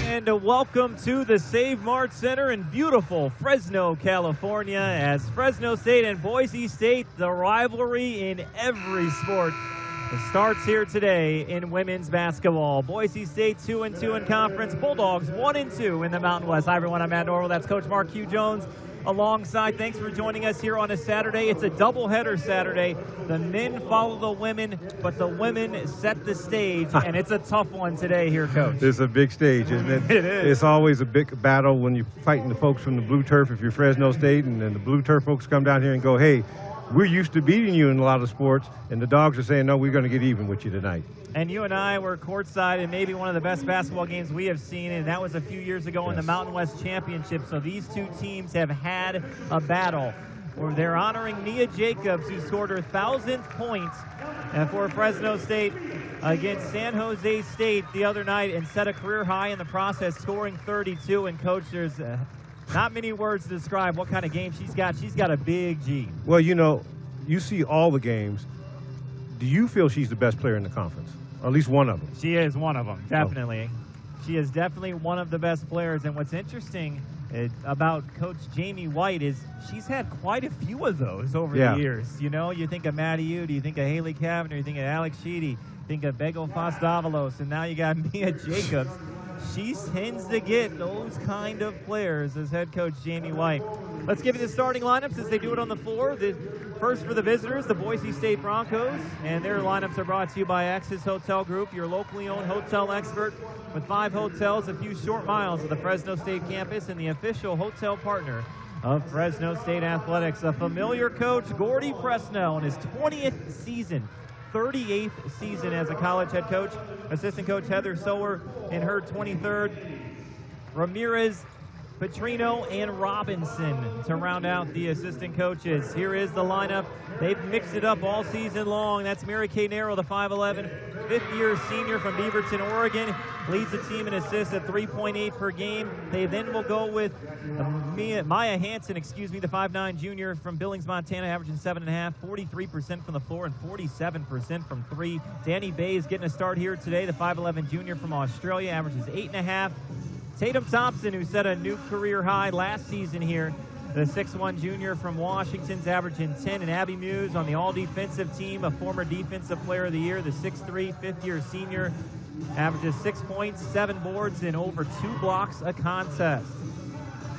And welcome to the Save Mart Center in beautiful Fresno, California, as Fresno State and Boise State, the rivalry in every sport, starts here today in women's basketball. Boise State 2-2 in conference, Bulldogs 1-2 in the Mountain West. Hi everyone, I'm Matt Norwell. That's Coach Mark Q. Jones alongside. Thanks for joining us here on a Saturday. It's a doubleheader Saturday. The men follow the women, but the women set the stage, and it's a tough one today here, Coach. It's a big stage, isn't it? It is. It's always a big battle when you're fighting the folks from the blue turf if you're Fresno State, and then the blue turf folks come down here and go, hey, we're used to beating you in a lot of sports, and the Dogs are saying, no, we're going to get even with you tonight. And you and I were courtside in maybe one of the best basketball games we have seen, and that was a few years ago in the Mountain West Championship. So these two teams have had a battle where they're honoring Mia Jacobs, who scored her 1,000th point for Fresno State against San Jose State the other night and set a career high in the process, scoring 32. And, Coach, there's not many words to describe what kind of game she's got. She's got a big G. Well, you know, you see all the games. Do you feel she's the best player in the conference? Or at least one of them? She is one of them, definitely. Oh. She is definitely one of the best players. And what's interesting about Coach Jamie White is she's had quite a few of those over the years. You know, you think of Maddie Ude, you think of Haley Kavanagh, you think of Alex Sheedy, you think of Bego Fostavalos, and now you got Mia Jacobs. She tends to get those kind of players as head coach Jamie White. Let's give you the starting lineups as they do it on the floor. First for the visitors, the Boise State Broncos, and their lineups are brought to you by Axis Hotel Group, your locally owned hotel expert with 5 hotels a few short miles of the Fresno State campus and the official hotel partner of Fresno State Athletics. A familiar coach, Gordy Fresno, in his 20th season. 38th season as a college head coach. Assistant coach Heather Sower in her 23rd. Ramirez, Petrino, and Robinson to round out the assistant coaches. Here is the lineup. They've mixed it up all season long. That's Mary Kay Narrow, the 5'11", fifth-year senior from Beaverton, Oregon. Leads the team in assists at 3.8 per game. They then will go with Maya Hansen, the 5'9" junior from Billings, Montana, averaging 7.5, 43% from the floor and 47% from three. Danny Bay is getting a start here today, the 5'11" junior from Australia, averages 8.5. Tatum Thompson, who set a new career high last season here, the 6'1" junior from Washington's averaging 10. And Abby Muse on the all-defensive team, a former defensive player of the year, the 6'3", fifth-year senior, averages 6 points, 7 boards, and over 2 blocks a contest.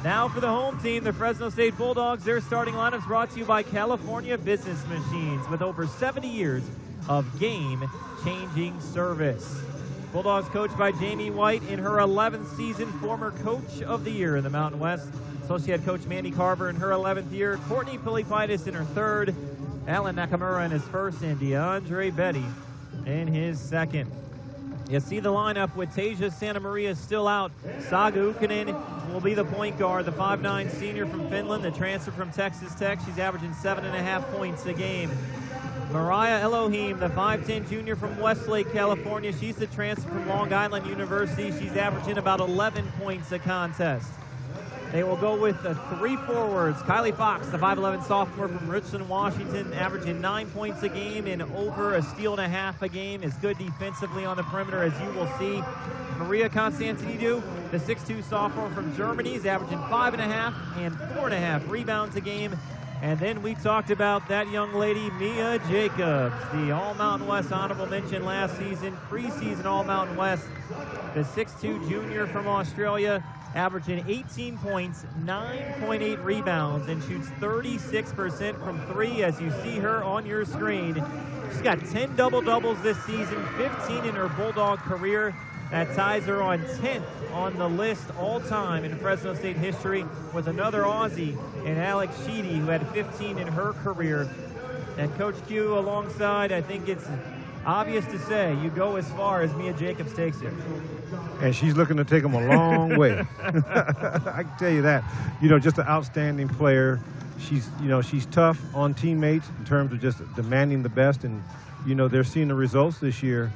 Now for the home team, the Fresno State Bulldogs. Their starting lineups brought to you by California Business Machines with over 70 years of game-changing service. Bulldogs coached by Jamie White in her 11th season, former coach of the year in the Mountain West. Associate coach Mandy Carver in her 11th year, Courtney Pilipaitis in her 3rd, Alan Nakamura in his 1st, and DeAndre Betty in his 2nd. You see the lineup with Tasia Santa Maria still out. Saga Ukkonen will be the point guard, the 5'9" senior from Finland, the transfer from Texas Tech. She's averaging 7.5 points a game. Mariah Elohim, the 5'10" junior from Westlake, California. She's the transfer from Long Island University. She's averaging about 11 points a contest. They will go with 3 forwards. Kylie Fox, the 5'11" sophomore from Richland, Washington, averaging 9 points a game and over a steal and a half a game. Is good defensively on the perimeter, as you will see. Maria Constantinidu, the 6'2" sophomore from Germany, is averaging 5.5 and 4.5 rebounds a game. And then we talked about that young lady, Mia Jacobs, the All-Mountain West honorable mention last season, preseason All-Mountain West, the 6'2" junior from Australia, averaging 18 points, 9.8 rebounds, and shoots 36% from 3, as you see her on your screen. She's got 10 double-doubles this season, 15 in her Bulldog career. That ties her on 10th on the list all-time in Fresno State history, with another Aussie and Alex Sheedy, who had 15 in her career. And Coach Q alongside, I think it's obvious to say, you go as far as Mia Jacobs takes you. And she's looking to take them a long way. I can tell you that. You know, just an outstanding player. She's tough on teammates in terms of just demanding the best. And, you know, they're seeing the results this year.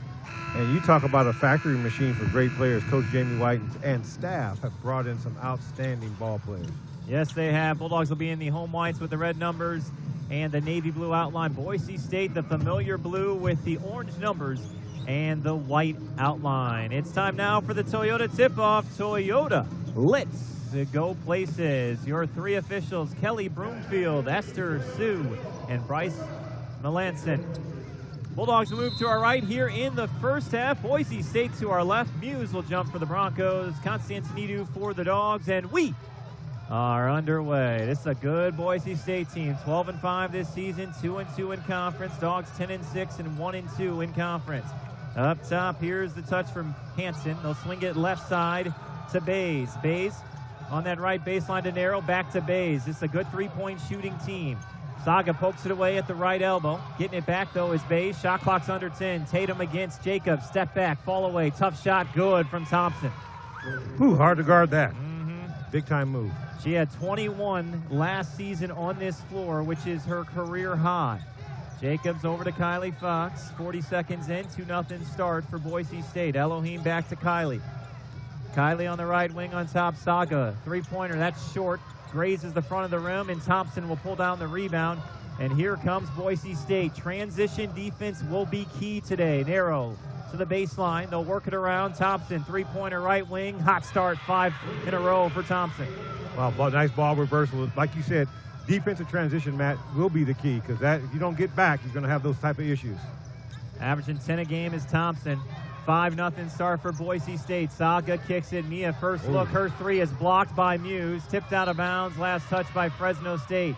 And you talk about a factory machine for great players. Coach Jamie White and staff have brought in some outstanding ball players. Yes, they have. Bulldogs will be in the home whites with the red numbers and the navy blue outline. Boise State, the familiar blue with the orange numbers and the white outline. It's time now for the Toyota tip-off. Toyota, let's go places. Your 3 officials, Kelly Broomfield, Esther Sue, and Bryce Melanson. Bulldogs will move to our right here in the first half. Boise State to our left. Muse will jump for the Broncos. Constantinidu for the Dogs. And we are underway. This is a good Boise State team. 12-5 this season, 2-2 in conference. Dogs 10-6 and 1-2 in conference. Up top, here's the touch from Hansen. They'll swing it left side to Bays. Bays on that right baseline to Narrow. Back to Bays. This is a good three-point shooting team. Saga pokes it away at the right elbow. Getting it back, though, is Bays. Shot clock's under 10. Tatum against Jacobs. Step back, fall away. Tough shot, good from Thompson. Whew, hard to guard that. Big-time move. She had 21 last season on this floor, which is her career high. Jacobs over to Kylie Fox. 40 seconds in, 2-0 start for Boise State. Elohim back to Kylie. Kylie on the right wing on top. Saga, three-pointer, that's short. Grazes the front of the rim, and Thompson will pull down the rebound. And here comes Boise State. Transition defense will be key today. Narrow to the baseline. They'll work it around. Thompson, three-pointer right wing. Hot start, 5 in a row for Thompson. Wow, nice ball reversal. Like you said, defensive transition, Matt, will be the key, because that if you don't get back, you're going to have those type of issues. Averaging 10 a game is Thompson. 5-0 start for Boise State. Saga kicks it. Mia first look. Her three is blocked by Muse. Tipped out of bounds. Last touch by Fresno State.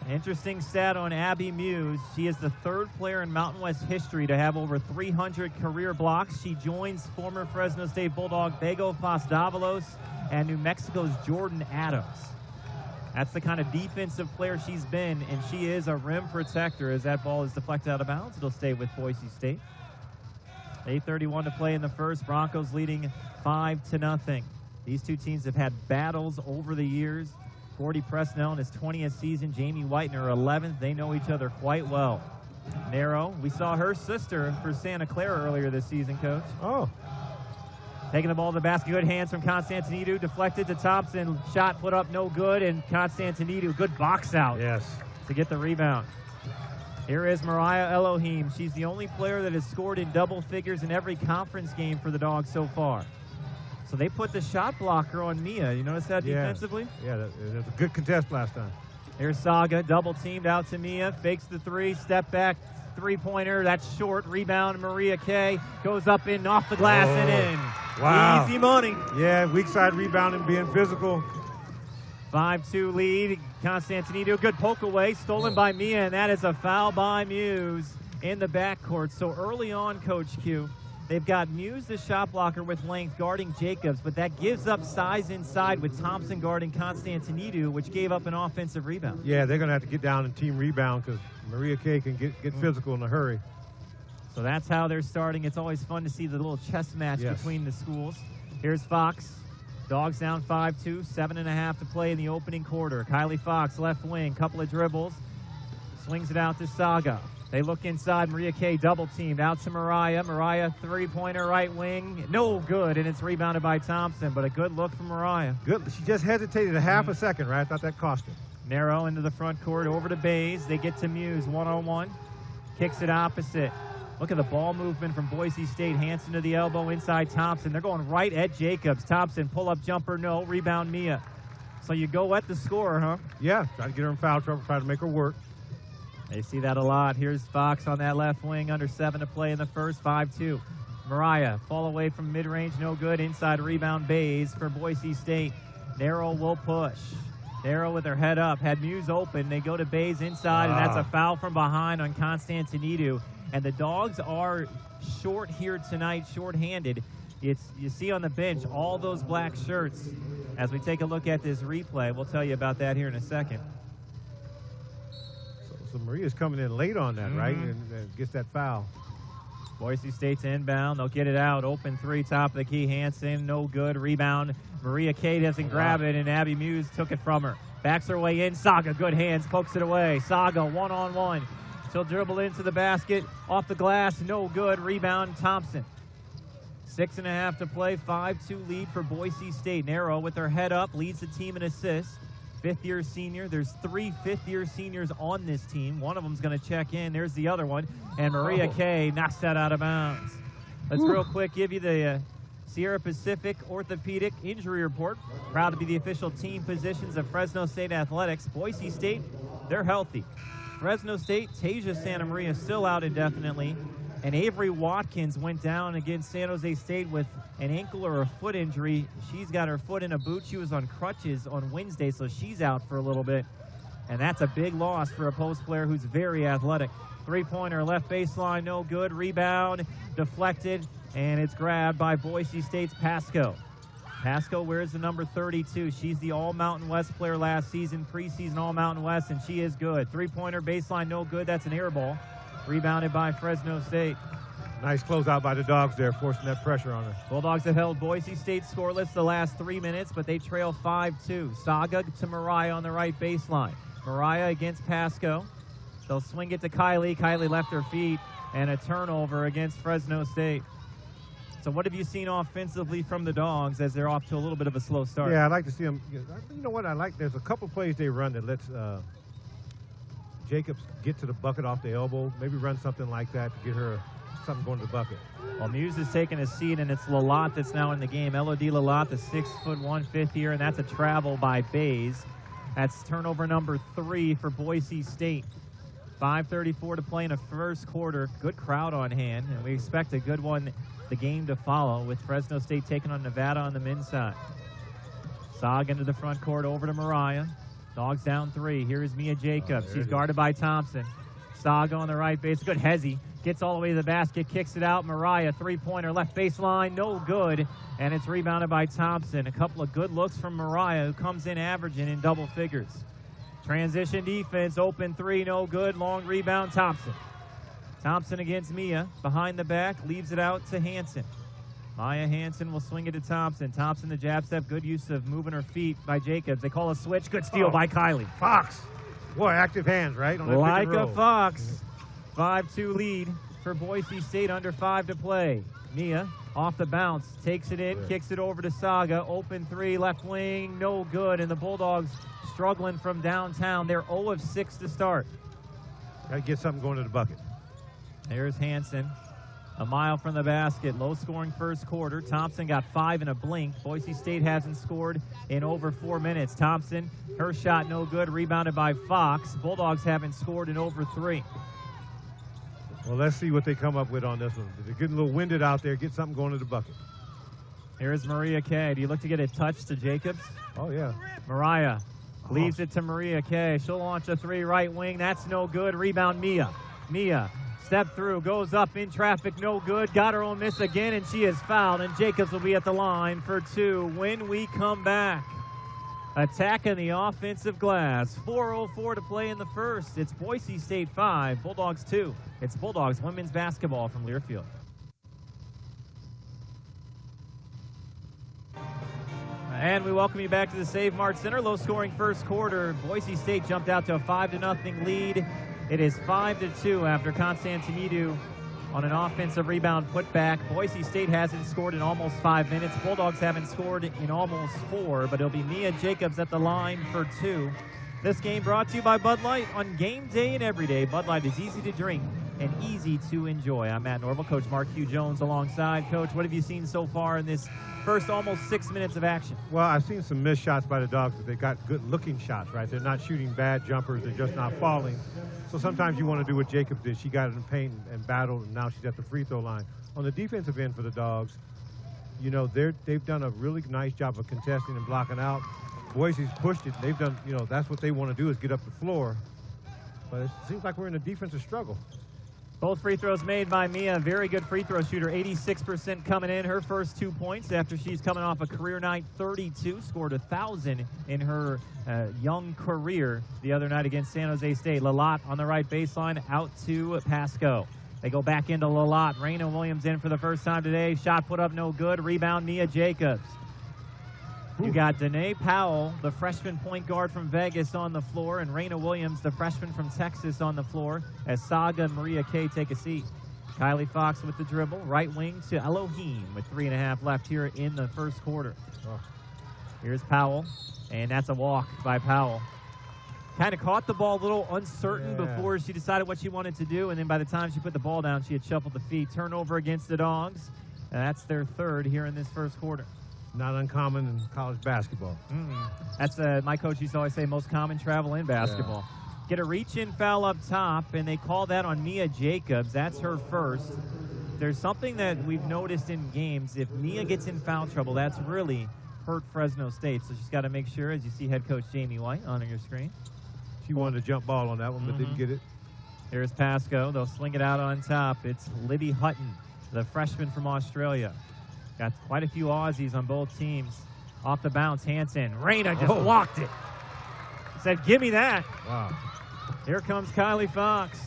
Interesting stat on Abby Muse. She is the 3rd player in Mountain West history to have over 300 career blocks. She joins former Fresno State Bulldog Bego Fosdavalos and New Mexico's Jordan Adams. That's the kind of defensive player she's been, and she is a rim protector. As that ball is deflected out of bounds, it'll stay with Boise State. 8:31 to play in the first. Broncos leading 5-0. These two teams have had battles over the years. Gordy Presnell in his 20th season, Jamie White in her 11th. They know each other quite well. Narrow, we saw her sister for Santa Clara earlier this season, Coach. Oh. Taking the ball to the basket, good hands from Constantinidu, deflected to Thompson. Shot put up no good, and Constantinidu, good box out. Yes. To get the rebound. Here is Mariah Elohim. She's the only player that has scored in double figures in every conference game for the Dogs so far. So they put the shot blocker on Mia. You notice that defensively? Yeah, that was a good contest last time. Here's Saga, double teamed out to Mia. Fakes the three, step back, three-pointer. That's short. Rebound, Maria Kay. Goes up in, off the glass and in. Wow. Easy money. Yeah, weak side rebounding, being physical. 5-2 lead. Constantinidu, good poke away, stolen by Mia, and that is a foul by Muse in the backcourt. So early on, Coach Q, they've got Muse, the shot blocker with length, guarding Jacobs, but that gives up size inside with Thompson guarding Constantinidu, which gave up an offensive rebound. Yeah, they're going to have to get down and team rebound, because Maria Kay can get physical in a hurry. So that's how they're starting. It's always fun to see the little chess match between the schools. Here's Fox. Dogs down 5-2, 7.5 to play in the opening quarter. Kylie Fox, left wing, couple of dribbles. Swings it out to Saga. They look inside. Maria Kay double teamed out to Mariah. Mariah, three-pointer right wing. No good, and it's rebounded by Thompson, but a good look from Mariah. Good. She just hesitated a half a second, right? I thought that cost her. Narrow into the front court, over to Bays. They get to Muse, one-on-one. Kicks it opposite. Look at the ball movement from Boise State. Hansen to the elbow, inside Thompson. They're going right at Jacobs. Thompson, pull-up jumper, no. Rebound, Mia. So you go at the scorer, huh? Yeah, try to get her in foul trouble, try to make her work. They see that a lot. Here's Fox on that left wing, under 7 to play in the first, 5-2. Mariah, fall away from mid-range, no good. Inside rebound, Bays for Boise State. Narrow will push. Narrow with her head up, had Muse open. They go to Bays inside, and that's a foul from behind on Constantinidu. And the Dogs are short here tonight, short-handed. You see on the bench all those black shirts. As we take a look at this replay, we'll tell you about that here in a second. So Maria's coming in late on that, right? And gets that foul. Boise State's inbound. They'll get it out. Open three, top of the key. Hansen, no good. Rebound. Maria Kay doesn't grab it, and Abby Muse took it from her. Backs her way in. Saga, good hands, pokes it away. Saga, one-on-one. She'll dribble into the basket. Off the glass, no good. Rebound, Thompson. 6.5 to play. 5-2 lead for Boise State. Narrow with her head up, leads the team in assists. Fifth-year senior. There's 3 fifth-year seniors on this team. One of them's going to check in. There's the other one. And Maria Kay knocks that out of bounds. Let's real quick give you the Sierra Pacific Orthopedic Injury Report. Proud to be the official team positions of Fresno State Athletics. Boise State, they're healthy. Fresno State, Tasia Santa Maria still out indefinitely. And Avery Watkins went down against San Jose State with an ankle or a foot injury. She's got her foot in a boot. She was on crutches on Wednesday, so she's out for a little bit. And that's a big loss for a post player who's very athletic. Three-pointer, left baseline, no good. Rebound, deflected, and it's grabbed by Boise State's Pasco. Pasco wears the number 32. She's the All-Mountain West player last season, preseason All-Mountain West, and she is good. Three-pointer, baseline, no good. That's an air ball. Rebounded by Fresno State. Nice closeout by the Dogs there, forcing that pressure on her. Bulldogs have held Boise State scoreless the last 3 minutes, but they trail 5-2. Saga to Mariah on the right baseline. Mariah against Pasco. They'll swing it to Kylie. Kylie left her feet, and a turnover against Fresno State. So what have you seen offensively from the Dogs as they're off to a little bit of a slow start? Yeah, I'd like to see them. You know what I like? There's a couple plays they run that lets Jacobs get to the bucket off the elbow. Maybe run something like that to get her something going to the bucket. Well, Muse has taken a seat, and it's Lalott that's now in the game. Elodie Lalott, the 6'1", fifth year, and that's a travel by Bays. That's turnover number 3 for Boise State. 5:34 to play in the first quarter. Good crowd on hand, and we expect a good one, the game to follow, with Fresno State taking on Nevada on the men's side. Sog into the front court, over to Mariah. Dogs down 3. Here is Mia Jacobs. She's guarded by Thompson. Saga on the right base. Good. Hezzy gets all the way to the basket, kicks it out. Mariah, three-pointer, left baseline, no good. And it's rebounded by Thompson. A couple of good looks from Mariah, who comes in averaging in double figures. Transition defense, open 3, no good. Long rebound, Thompson. Thompson against Mia. Behind the back, leaves it out to Hansen. Maya Hansen will swing it to Thompson. Thompson, the jab step, good use of moving her feet by Jacobs. They call a switch. Good steal by Kylie. Fox. Boy, active hands, right? On that like pick and a roll. Fox. 5-2 lead for Boise State, under 5 to play. Mia off the bounce, takes it in, kicks it over to Saga. Open 3, left wing, no good. And the Bulldogs struggling from downtown. They're 0 of 6 to start. Got to get something going to the bucket. There's Hansen. A mile from the basket, low-scoring first quarter. Thompson got 5 in a blink. Boise State hasn't scored in over 4 minutes. Thompson, her shot no good, rebounded by Fox. Bulldogs haven't scored in over 3. Well, let's see what they come up with on this one. They're getting a little winded out there. Get something going to the bucket. Here's Maria Kay. Do you look to get a touch to Jacobs? Oh, yeah. Mariah leaves it to Maria Kay. She'll launch a 3 right wing. That's no good. Rebound Mia. Mia. Step through, goes up in traffic, no good. Got her own miss again, and she is fouled, and Jacobs will be at the line for 2 when we come back. Attacking the offensive glass. 4:04 to play in the first. It's Boise State 5, Bulldogs 2. It's Bulldogs women's basketball from Learfield. And we welcome you back to the Save Mart Center. Low-scoring first quarter. Boise State jumped out to a 5-0 lead. It is 5-2 after Constantinidou on an offensive rebound putback. Boise State hasn't scored in almost 5 minutes. Bulldogs haven't scored in almost 4, but it'll be Mia Jacobs at the line for 2. This game brought to you by Bud Light. On game day and every day, Bud Light is easy to drink and easy to enjoy. I'm Matt Norville, Coach Mark Hugh Jones alongside. Coach, what have you seen so far in this first almost 6 minutes of action? Well, I've seen some missed shots by the Dogs, but they got good-looking shots, right? They're not shooting bad jumpers. They're just not falling. So sometimes you want to do what Jacobs did. She got in the paint and battled, and now she's at the free throw line. On the defensive end for the Dogs, you know, they've done a really nice job of contesting and blocking out. Boise's pushed it. They've done, you know, that's what they want to do, is get up the floor. But it seems like we're in a defensive struggle. Both free throws made by Mia. Very good free throw shooter. 86% coming in. Her first 2 points after she's coming off a career night. 32. Scored 1,000 in her young career the other night against San Jose State. Lalott on the right baseline, out to Pasco. They go back into Lalott. Raina Williams in for the first time today. Shot put up no good. Rebound Mia Jacobs. You got Danae Powell, the freshman point guard from Vegas, on the floor, and Raina Williams, the freshman from Texas, on the floor as Saga and Maria Kay take a seat. Kylie Fox with the dribble, right wing to Elohim with 3.5 left here in the first quarter. Here's Powell, and that's a walk by Powell. kind of caught the ball a little uncertain Yeah. before she decided what she wanted to do, and then by the time she put the ball down, she had shuffled the feet. Turnover against the Dogs. And that's their third here in this first quarter. Not uncommon in college basketball. That's my coach used to always say, most common travel in basketball. Get a reach-in foul up top, and they call that on Mia Jacobs. That's her first. There's something that we've noticed in games. If Mia gets in foul trouble, that's really hurt Fresno State. So she's got to make sure, as you see head coach Jamie White on your screen. She wanted a jump ball on that one, but didn't get it. Here's Pasco. They'll sling it out on top. It's Libby Hutton, the freshman from Australia. Got quite a few Aussies on both teams. Off the bounce, Hansen. Reyna just walked it. Said, give me that. Wow. Here comes Kylie Fox.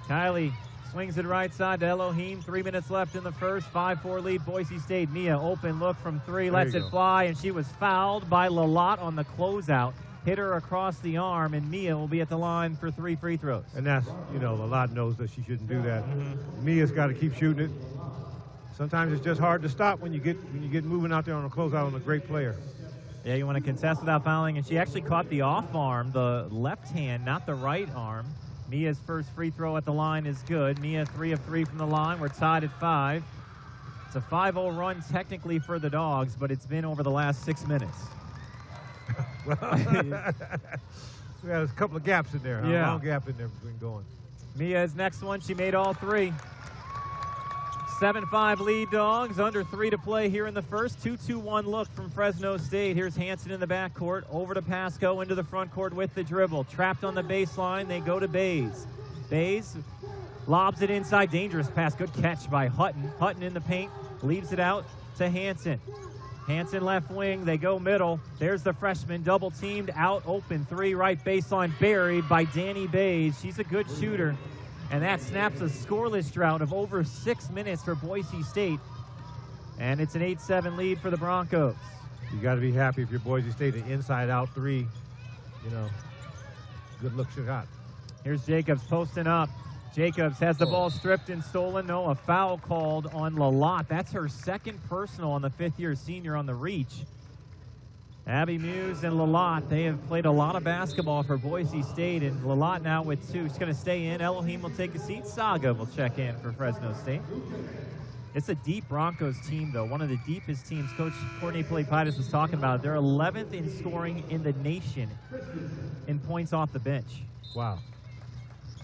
Kylie swings it right side to Elohim. 3 minutes left in the first. 5-4 lead, Boise State. Mia, open look from three, lets it fly, and she was fouled by Lalott on the closeout. Hit her across the arm, and Mia will be at the line for 3 free throws. And that's, Lalott knows that she shouldn't do that. Mia's got to keep shooting it. Sometimes it's just hard to stop when you get moving out there on a closeout on a great player. Yeah, you want to contest without fouling, and she actually caught the off arm, the left hand, not the right arm. Mia's first free throw at the line is good. Mia 3 of 3 from the line. We're tied at 5. It's a 5-0 run technically for the Dogs, but it's been over the last 6 minutes. There's a couple of gaps in there. Yeah. A long gap in there between going. Mia's next one, she made all 3. 7-5 lead, Dogs. Under 3 to play here in the first. 2-2-1 look from Fresno State. Here's Hansen in the backcourt. Over to Pasco into the front court with the dribble. Trapped on the baseline. They go to Bays. Bays lobs it inside. Dangerous pass. Good catch by Hutton. Hutton in the paint. Leaves it out to Hansen. Hansen left wing. They go middle. There's the freshman. Double teamed. Out open 3. Right baseline. Buried by Danny Bays. She's a good shooter. And that snaps a scoreless drought of over 6 minutes for Boise State. And it's an 8-7 lead for the Broncos. You got to be happy if you're Boise State, an inside-out 3. Good look shot. Here's Jacobs posting up. Jacobs has the ball stripped and stolen. No, a foul called on Lalott. That's her second personal on the 5th-year senior on the reach. Abby Muse and Lalott, they have played a lot of basketball for Boise State, and Lalott now with 2. She's going to stay in. Elohim will take a seat. Saga will check in for Fresno State. It's a deep Broncos team, though, one of the deepest teams. Coach Courtney Pilipitis was talking about it. They're 11th in scoring in the nation in points off the bench. Wow.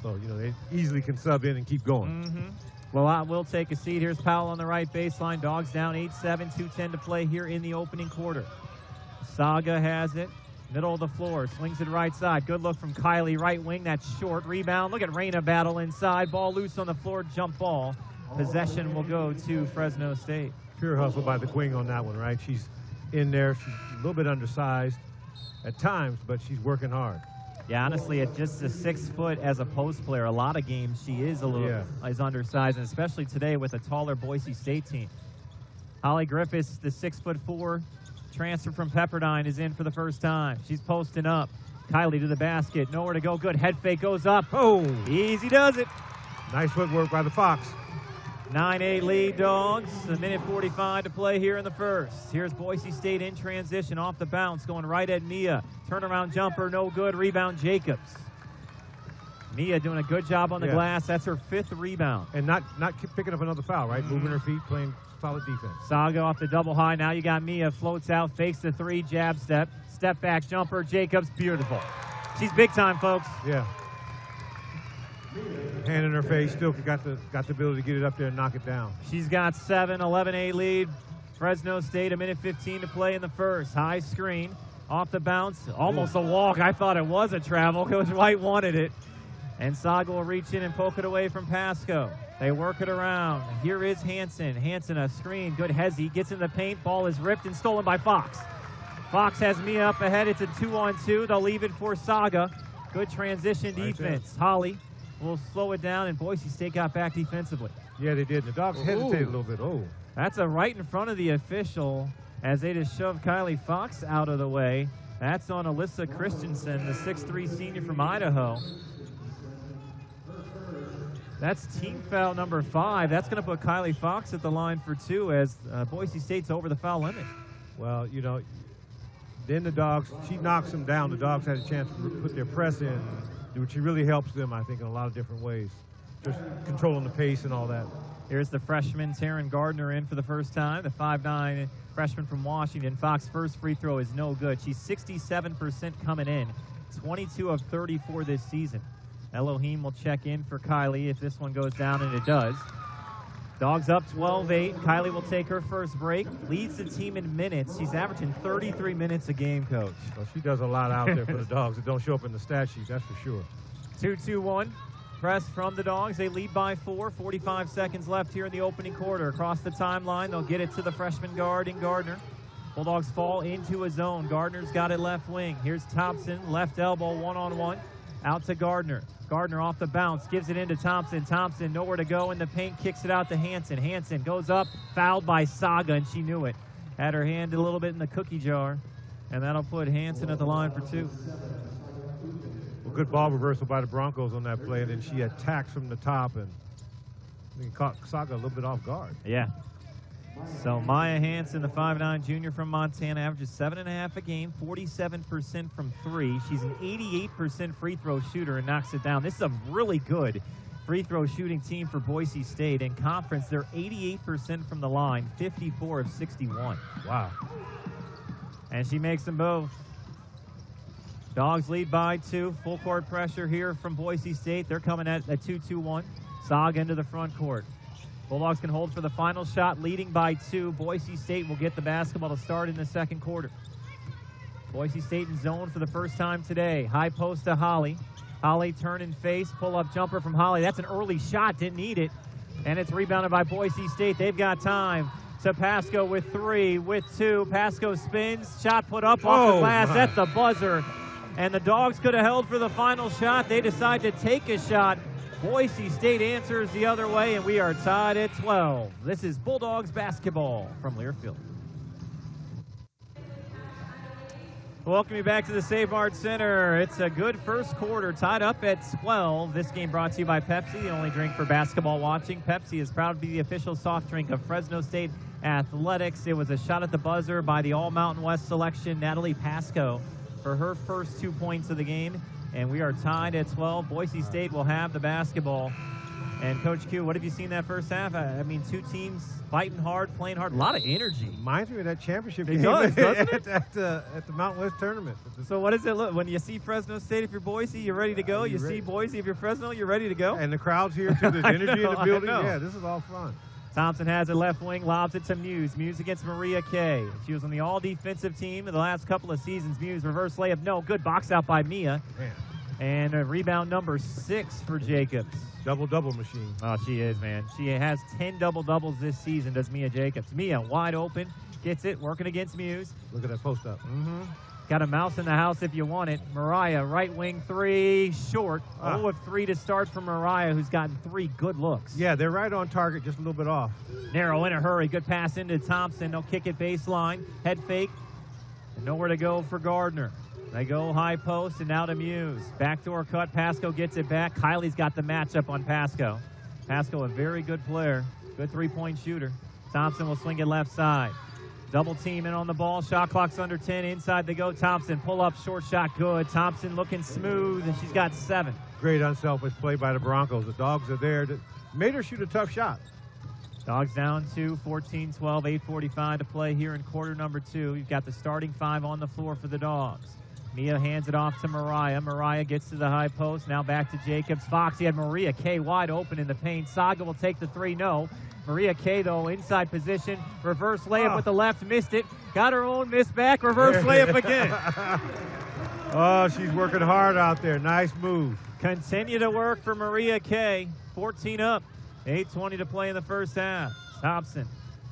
So, they easily can sub in and keep going. Lalott will take a seat. Here's Powell on the right baseline. Dogs down 8-7, 2:10 to play here in the opening quarter. Saga has it. Middle of the floor. Slings it right side. Good look from Kylie. Right wing. That's short. Rebound. Look at Reyna battle inside. Ball loose on the floor. Jump ball. Possession will go to Fresno State. Pure hustle by the Queen on that one, right? She's in there. She's a little bit undersized at times, but she's working hard. Yeah, honestly, at just a 6 foot as a post player, a lot of games she is a little is undersized, and especially today with a taller Boise State team. Holly Griffiths, the 6'4", transfer from Pepperdine, is in for the first time. She's posting up. Kylie to the basket. Nowhere to go. Good head fake goes up. Oh! Easy does it. Nice footwork by the Fox. 9-8 lead, Dogs. A minute 45 to play here in the first. Here's Boise State in transition off the bounce, going right at Mia. Turnaround jumper, no good. Rebound, Jacobs. Mia doing a good job on the glass. That's her 5th rebound. And not picking up another foul, right? Moving her feet, playing solid defense. Saga off the double high. Now you got Mia. Floats out, fakes the 3, jab step. Step back jumper, Jacobs, beautiful. She's big time, folks. Yeah. Hand in her face, still got the ability to get it up there and knock it down. She's got 7, 11-8 lead. Fresno State, a minute 15 to play in the first. High screen, off the bounce, almost a walk. I thought it was a travel. Coach White wanted it. And Saga will reach in and poke it away from Pasco. They work it around. Here is Hansen. Hansen, a screen. Good hezzy. Gets in the paint. Ball is ripped and stolen by Fox. Fox has Mia up ahead. It's a 2-on-2. They'll leave it for Saga. Good transition defense. Holly will slow it down, and Boise State got back defensively. Yeah, they did. The Dogs hesitated a little bit. Oh. That's a right in front of the official as they just shoved Kylie Fox out of the way. That's on Alyssa Christensen, the 6'3" senior from Idaho. That's team foul number 5. That's going to put Kylie Fox at the line for 2 as Boise State's over the foul limit. Well, then the dogs, she knocks them down. The dogs had a chance to put their press in, which really helps them, I think, in a lot of different ways. Just controlling the pace and all that. Here's the freshman Taryn Gardner in for the first time, the 5'9" freshman from Washington. Fox's first free throw is no good. She's 67% coming in, 22 of 34 this season. Elohim will check in for Kylie if this one goes down, and it does. Dogs up 12-8. Kylie will take her first break. Leads the team in minutes. She's averaging 33 minutes a game, Coach. Well, she does a lot out there for the dogs that don't show up in the stat sheet, that's for sure. 2-2-1. Press from the dogs. They lead by 4. 45 seconds left here in the opening quarter. Across the timeline, they'll get it to the freshman guard in Gardner. Bulldogs fall into a zone. Gardner's got it left wing. Here's Thompson, left elbow, one-on-one. Out to Gardner. Gardner off the bounce, gives it into Thompson. Thompson nowhere to go in the paint, kicks it out to Hansen. Hansen goes up, fouled by Saga, and she knew it. Had her hand a little bit in the cookie jar, and that'll put Hansen at the line for 2. Well, good ball reversal by the Broncos on that play, and then she attacks from the top and caught Saga a little bit off guard. Yeah. So Maya Hansen, the 5'9" junior from Montana, averages 7.5 a game, 47% from 3. She's an 88% free throw shooter and knocks it down. This is a really good free throw shooting team for Boise State. In conference, they're 88% from the line, 54 of 61. Wow. And she makes them both. Dogs lead by 2. Full court pressure here from Boise State. They're coming at a 2-2-1. Saga into the front court. Bulldogs can hold for the final shot, leading by 2. Boise State will get the basketball to start in the second quarter. Boise State in zone for the first time today. High post to Holly. Holly turn and face, pull-up jumper from Holly. That's an early shot, didn't need it. And it's rebounded by Boise State. They've got time. To Pasco with 3, with 2. Pasco spins, shot put up off the glass at the buzzer. And the Dogs could have held for the final shot. They decide to take a shot. Boise State answers the other way, and we are tied at 12. This is Bulldogs basketball from Learfield. Welcome you back to the Save Mart Center. It's a good first quarter, tied up at 12. This game brought to you by Pepsi, the only drink for basketball watching. Pepsi is proud to be the official soft drink of Fresno State Athletics. It was a shot at the buzzer by the All-Mountain West selection, Natalie Pasco, for her first 2 points of the game. And we are tied at 12. Boise State will have the basketball. And Coach Q, what have you seen that first half? I mean, 2 teams fighting hard, playing hard, a lot of energy. Reminds me of that championship game doesn't it? at the Mountain West tournament. So what does it look when you see Fresno State? If you're Boise, you're ready to go. You see Boise, if you're Fresno, you're ready to go. And the crowd's here too. There's energy in the building. Yeah, this is all fun. Thompson has it left wing, lobs it to Muse. Muse against Maria Kay. She was on the all-defensive team in the last couple of seasons. Muse reverse layup, no good. Box out by Mia. Man. And a rebound number 6 for Jacobs. Double-double machine. Oh, she is, man. She has 10 double-doubles this season, does Mia Jacobs. Mia wide open, gets it, working against Muse. Look at that post up. Got a mouse in the house if you want it. Mariah, right wing 3, short. 0 of 3 to start for Mariah, who's gotten 3 good looks. Yeah, they're right on target, just a little bit off. Narrow in a hurry. Good pass into Thompson. They'll kick it baseline. Head fake. And nowhere to go for Gardner. They go high post and now to Muse. Backdoor cut. Pasco gets it back. Kylie's got the matchup on Pasco. Pasco, a very good player. Good three-point shooter. Thompson will swing it left side. Double team in on the ball. Shot clock's under 10. Inside they go. Thompson pull up. Short shot good. Thompson looking smooth, and she's got 7. Great unselfish play by the Broncos. The Dogs are there. Made her shoot a tough shot. Dogs down 2, 14-12, 8:45 to play here in quarter number 2. You've got the starting 5 on the floor for the Dogs. Mia hands it off to Mariah. Mariah gets to the high post. Now back to Jacobs. Foxy had Maria Kay wide open in the paint. Saga will take the 3. No. Maria Kay, though, inside position. Reverse layup with the left. Missed it. Got her own miss back. Reverse layup again. Oh, she's working hard out there. Nice move. Continue to work for Maria Kay. 14 up. 8:20 to play in the first half. Thompson,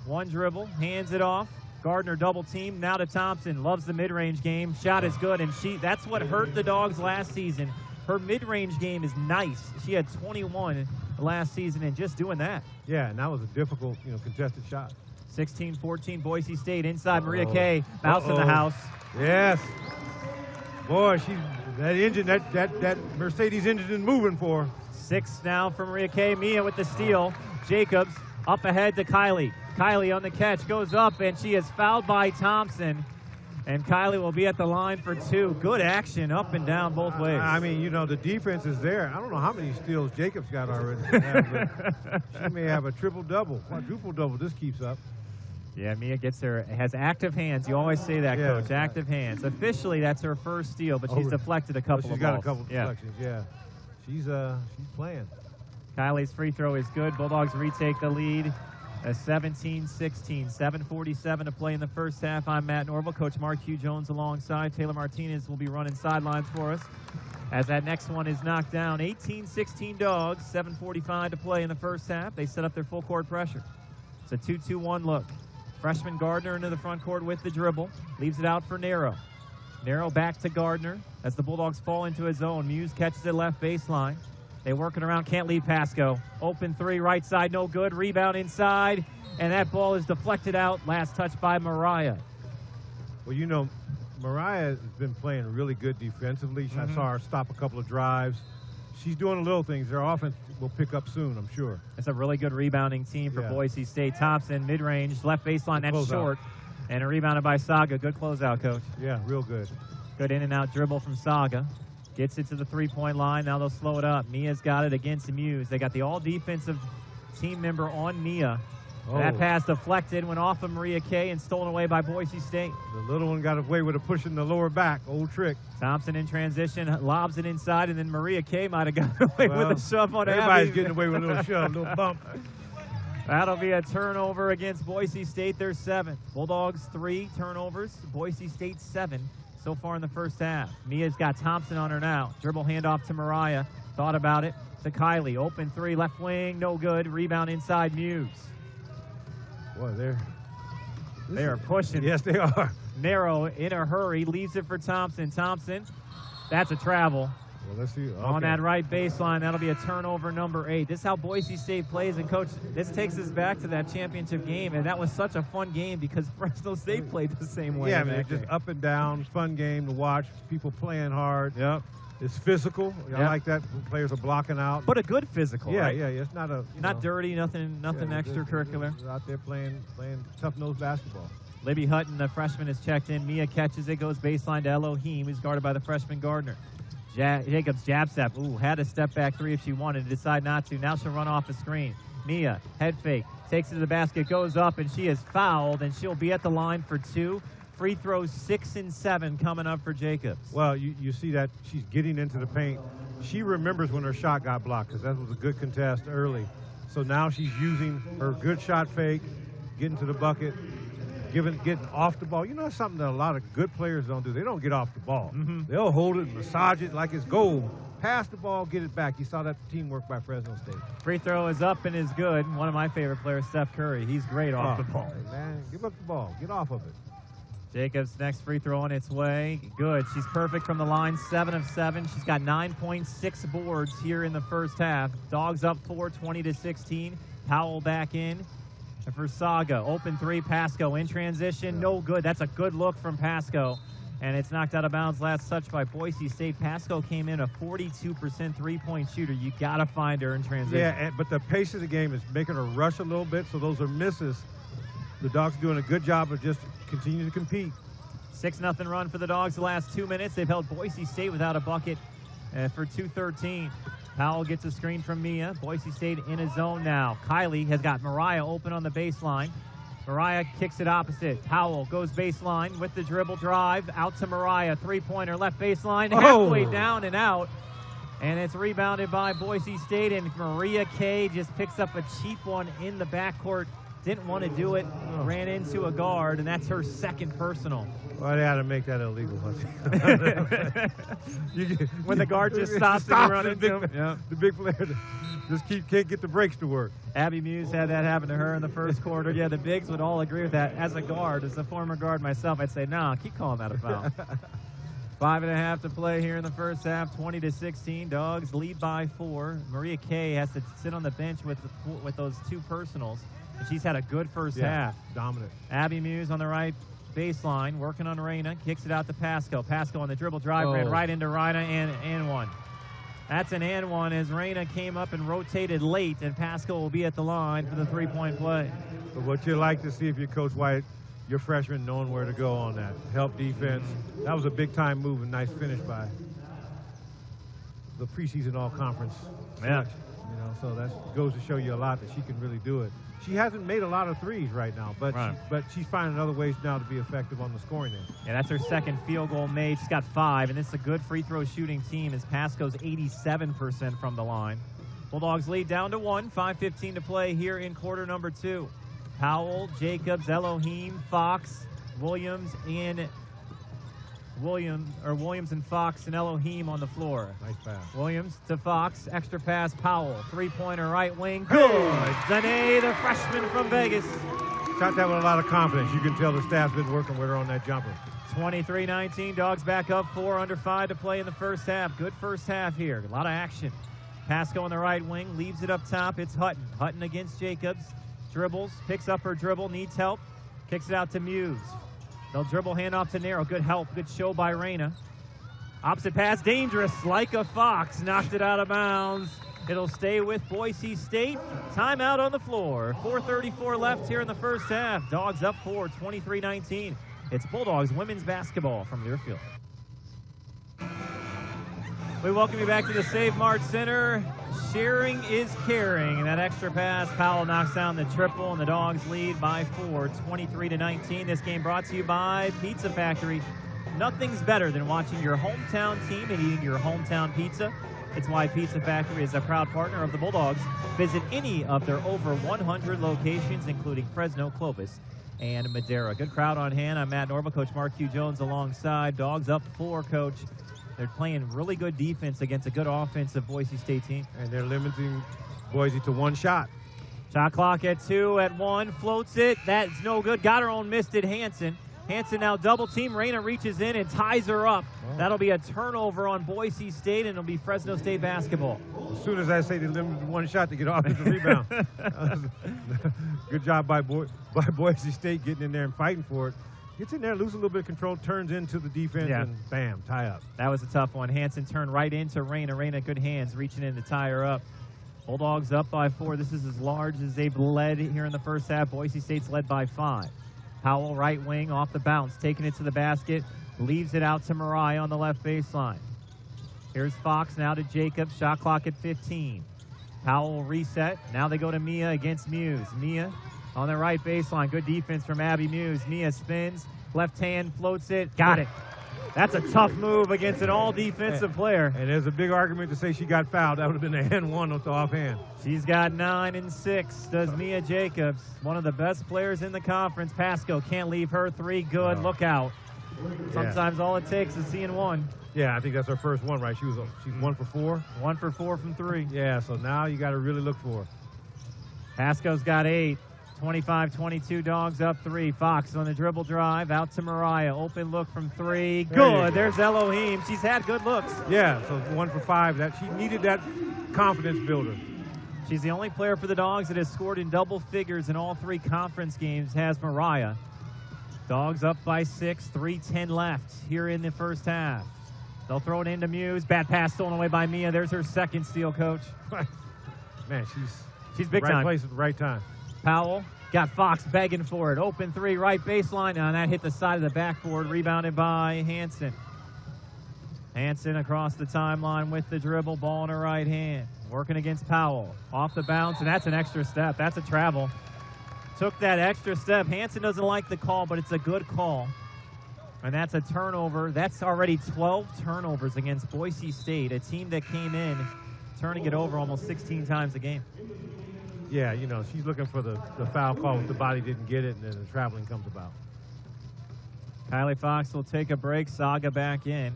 one dribble, hands it off. Gardner double team, now to Thompson. Loves the mid-range game. Shot is good, and that's what hurt the Dogs last season. Her mid-range game is nice. She had 21 last season, and just doing that. Yeah, and that was a difficult, contested shot. 16-14, Boise State inside. Maria Kay, mouse in the house. Yes. Boy, that engine, that Mercedes engine is moving for her. 6 now for Maria Kay. Mia with the steal. Jacobs up ahead to Kylie. Kylie on the catch, goes up, and she is fouled by Thompson. And Kylie will be at the line for 2. Good action up and down both ways. I mean, you know, the defense is there. I don't know how many steals Jacobs got already. She may have a triple-double, quadruple-double. This keeps up. Yeah, Mia has active hands. You always say that, Coach, active hands. Officially, that's her first steal, but she's deflected a couple of balls. She's got a couple deflections, yeah. She's playing. Kylie's free throw is good. Bulldogs retake the lead. 17-16, 7:47 to play in the first half. I'm Matt Norville. Coach Mark Hugh Jones alongside. Taylor Martinez will be running sidelines for us as that next one is knocked down. 18-16 Dogs, 7:45 to play in the first half. They set up their full court pressure. It's a 2-2-1 look. Freshman Gardner into the front court with the dribble. Leaves it out for Narrow. Narrow back to Gardner as the Bulldogs fall into his zone. Muse catches it left baseline. They work it around, can't leave Pasco. Open 3, right side, no good. Rebound inside, and that ball is deflected out. Last touch by Mariah. Well, you know, Mariah has been playing really good defensively. I saw her stop a couple of drives. She's doing little things. Their offense will pick up soon, I'm sure. It's a really good rebounding team for Boise State. Thompson, mid-range, left baseline, that's short. And a rebounded by Saga. Good closeout, Coach. Yeah, real good. Good in-and-out dribble from Saga. Gets it to the three-point line. Now they'll slow it up. Mia's got it against Muse. They got the all-defensive team member on Mia. That pass deflected, went off of Maria Kay and stolen away by Boise State. The little one got away with a push in the lower back. Old trick. Thompson in transition, lobs it inside, and then Maria Kay might have got away with a shove on everybody's Abby. Getting away with a little shove, a little bump. That'll be a turnover against Boise State, their 7th. Bulldogs 3 turnovers, Boise State 7 so far in the first half. Mia's got Thompson on her now. Dribble handoff to Mariah. Thought about it to Kylie. Open 3, left wing, no good. Rebound inside Muse. Boy, they are pushing. Yes, they are. Narrow in a hurry, leaves it for Thompson. Thompson, that's a travel. Well, let's see. Okay. On that right baseline, that'll be a turnover number 8. This is how Boise State plays. And, Coach, this takes us back to that championship game. And that was such a fun game because Fresno State played the same way. Yeah, man, just up and down, fun game to watch. People playing hard. Yep. It's physical. I like that. Players are blocking out. But a good physical, yeah, right? Yeah. It's not a not dirty, nothing extracurricular. They're out there playing tough-nosed basketball. Libby Hutton, the freshman, is checked in. Mia catches it, goes baseline to Elohim, who's guarded by the freshman Gardner. Jacobs jab step. Ooh, had a step back 3 if she wanted to, decide not to. Now she'll run off the screen. Mia, head fake, takes it to the basket, goes up, and she is fouled, and she'll be at the line for 2. Free throws 6 and 7 coming up for Jacobs. Well, you see that she's getting into the paint. She remembers when her shot got blocked because that was a good contest early. So now she's using her good shot fake, getting to the bucket, getting off the ball. You know, that's something that a lot of good players don't do. They don't get off the ball. They'll hold it and massage it like it's gold. Pass the ball, get it back. You saw that teamwork by Fresno State. Free throw is up and is good. One of my favorite players, Steph Curry. He's great off the ball. Hey, man, give up the ball. Get off of it. Jacobs' next free throw on its way. Good. She's perfect from the line, 7 of 7. She's got 9.6 boards here in the first half. Dogs up 4, 20-16. Powell back in. And for Saga, open 3, Pasco in transition. No good. That's a good look from Pasco. And it's knocked out of bounds. Last touch by Boise State. Pasco came in a 42% three-point shooter. You got to find her in transition. Yeah, but the pace of the game is making her rush a little bit, so those are misses. The Dogs doing a good job of just continuing to compete. 6-0 run for the Dogs the last 2 minutes. They've held Boise State without a bucket for 2:13. Powell gets a screen from Mia. Boise State in a zone now. Kylie has got Mariah open on the baseline. Mariah kicks it opposite. Powell goes baseline with the dribble drive. Out to Mariah. Three-pointer left baseline. Halfway down and out. And it's rebounded by Boise State. And Maria Kay just picks up a cheap one in the backcourt. Didn't want to do it. Ran into a guard. And that's her second personal. Well, they had to make that illegal. When the guard just stops and run into him. Yeah. The big player just can't get the brakes to work. Abby Muse had that happen to her in the first quarter. Yeah, the bigs would all agree with that. As a guard, as a former guard myself, I'd say, no, keep calling that a foul. 5.5 to play here in the first half, 20-16. Dogs lead by 4. Maria Kay has to sit on the bench with those 2 personals. And she's had a good first half. Dominant. Abby Muse on the right baseline, working on Reyna, kicks it out to Pasco. Pasco on the dribble drive, ran right into Reyna and one. That's an and one as Reyna came up and rotated late, and Pasco will be at the line for the three-point play. But what you like to see if you're Coach White, your freshman knowing where to go on that. Help defense. That was a big-time move and nice finish by the preseason all-conference. Yeah. You know, so that goes to show you a lot that she can really do it. She hasn't made a lot of threes right now, but but she's finding other ways now to be effective on the scoring end. Yeah, that's her second field goal made. She's got 5, and this is a good free throw shooting team as Pasco's 87% from the line. Bulldogs lead down to 1, 5:15 to play here in quarter number 2. Powell, Jacobs, Elohim, Fox, Williams, and Williams and Fox and Elohim on the floor. Nice pass. Williams to Fox, extra pass, Powell, three-pointer right wing, good. Danae, the freshman from Vegas. Shot that with a lot of confidence. You can tell the staff's been working with her on that jumper. 23-19, Dogs back up 4 under 5 to play in the first half. Good first half here, a lot of action. Pasco on the right wing, leaves it up top, it's Hutton. Hutton against Jacobs, dribbles, picks up her dribble, needs help, kicks it out to Muse. They'll dribble handoff to Narrow. Good help. Good show by Reyna. Opposite pass, dangerous. Like a Fox. Knocked it out of bounds. It'll stay with Boise State. Timeout on the floor. 4:34 left here in the first half. Dogs up 4, 23-19. It's Bulldogs women's basketball from Learfield. We welcome you back to the Save Mart Center. Sharing is caring. And that extra pass, Powell knocks down the triple, and the Dogs lead by 4, 23-19. This game brought to you by Pizza Factory. Nothing's better than watching your hometown team and eating your hometown pizza. It's why Pizza Factory is a proud partner of the Bulldogs. Visit any of their over 100 locations, including Fresno, Clovis, and Madera. Good crowd on hand. I'm Matt Norba, Coach Mark Q. Jones alongside. Dogs up 4, Coach. They're playing really good defense against a good offensive Boise State team. And they're limiting Boise to 1 shot. Shot clock at 2, at 1, floats it. That's no good. Got her own, missed it, Hansen. Hansen now double team. Reyna reaches in and ties her up. Oh. That'll be a turnover on Boise State, and it'll be Fresno State basketball. As soon as I say they limited to 1 shot to get offensive rebound. Good job by Boise State getting in there and fighting for it. Gets in there, loses a little bit of control, turns into the defense, and bam, tie up. That was a tough one. Hansen turned right into Reyna. Reyna, good hands, reaching in to tie her up. Bulldogs up by 4. This is as large as they've led here in the first half. Boise State's led by 5. Powell, right wing, off the bounce, taking it to the basket, leaves it out to Mariah on the left baseline. Here's Fox now to Jacobs. Shot clock at 15. Powell will reset. Now they go to Mia against Muse. Mia on the right baseline. Good defense from Abby Muse. Mia spins. Left hand floats it. Got it. That's a tough move against an all-defensive player. And there's a big argument to say she got fouled. That would have been a hand 1 with the offhand. She's got 9 and 6, does Mia Jacobs. One of the best players in the conference. Pasco can't leave her 3. Good. Look out. Sometimes all it takes is seeing 1. Yeah, I think that's her first one, right? She's 1 for 4. 1 for 4 from 3. Yeah, so now you got to really look for her. Pasco's got 8. 25-22, Dogs up 3. Fox on the dribble drive, out to Mariah. Open look from 3. Good. There's Elohim. She's had good looks. Yeah, so 1 for 5. That she needed that confidence builder. She's the only player for the Dogs that has scored in double figures in all 3 conference games, has Mariah. Dogs up by 6, 3:10 left here in the first half. They'll throw it into Muse. Bad pass stolen away by Mia. There's her second steal, Coach. Man, she's big right time. Place at the right time. Powell got Fox begging for it. Open 3, right baseline. And that hit the side of the backboard. Rebounded by Hansen. Hansen across the timeline with the dribble. Ball in her right hand. Working against Powell. Off the bounce, and that's an extra step. That's a travel. Took that extra step. Hansen doesn't like the call, but it's a good call. And that's a turnover. That's already 12 turnovers against Boise State, a team that came in turning it over almost 16 times a game. Yeah, you know, she's looking for the foul call if the body didn't get it, and then the traveling comes about. Kylie Fox will take a break. Saga back in.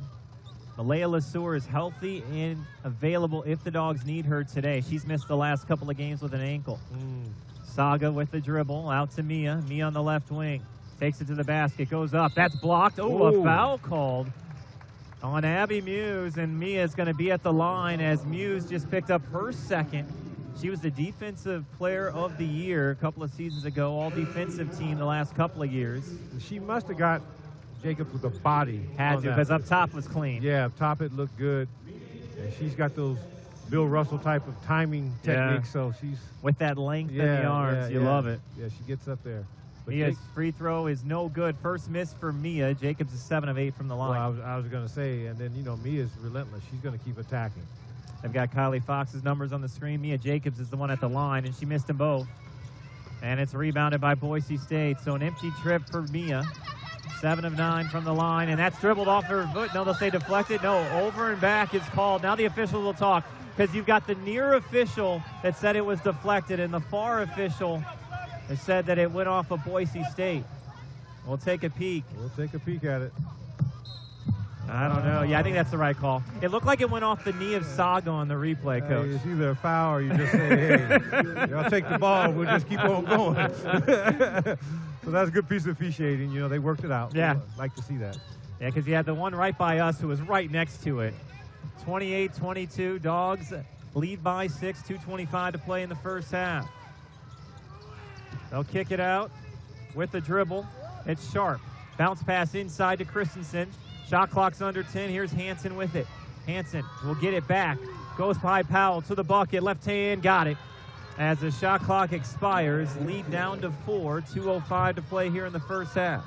Malaya Lesueur is healthy and available if the Dogs need her today. She's missed the last couple of games with an ankle. Saga with the dribble, out to Mia. Mia on the left wing. Takes it to the basket, goes up. That's blocked. Oh, a foul called on Abby Muse, and Mia is going to be at the line as Muse just picked up her second. She was the defensive player of the year a couple of seasons ago, all defensive team the last couple of years. She must have got Jacobs with a body. Had to, because up top was clean. Yeah, up top it looked good. And she's got those Bill Russell type of timing techniques, so she's... With that length in the arms, you love it. Yeah, she gets up there. Mia's free throw is no good. First miss for Mia. Jacobs is 7 of 8 from the line. Well, I was going to say, and then, you know, Mia's relentless. She's going to keep attacking. They've got Kylie Fox's numbers on the screen. Mia Jacobs is the one at the line, and she missed them both. And it's rebounded by Boise State. So an empty trip for Mia. 7 of 9 from the line, and that's dribbled off her foot. No, they'll say deflected. No, over and back is called. Now the official will talk, because you've got the near official that said it was deflected, and the far official has said that it went off of Boise State. We'll take a peek. We'll take a peek at it. I don't know. Yeah, I think that's the right call. It looked like it went off the knee of Saga on the replay, Coach. Hey, it's either a foul or you just say, hey, I'll take the ball. We'll just keep on going. So that's a good piece of officiating. You know, they worked it out. Yeah. I'd like to see that. Yeah, because you had the one right by us who was right next to it. 28-22, Dogs lead by 6, 2:25 to play in the first half. They'll kick it out with the dribble. It's Sharp. Bounce pass inside to Christensen. Shot clock's under 10. Here's Hansen with it. Hansen will get it back. Goes by Powell to the bucket. Left hand, got it. As the shot clock expires, lead down to 4. 2:05 to play here in the first half.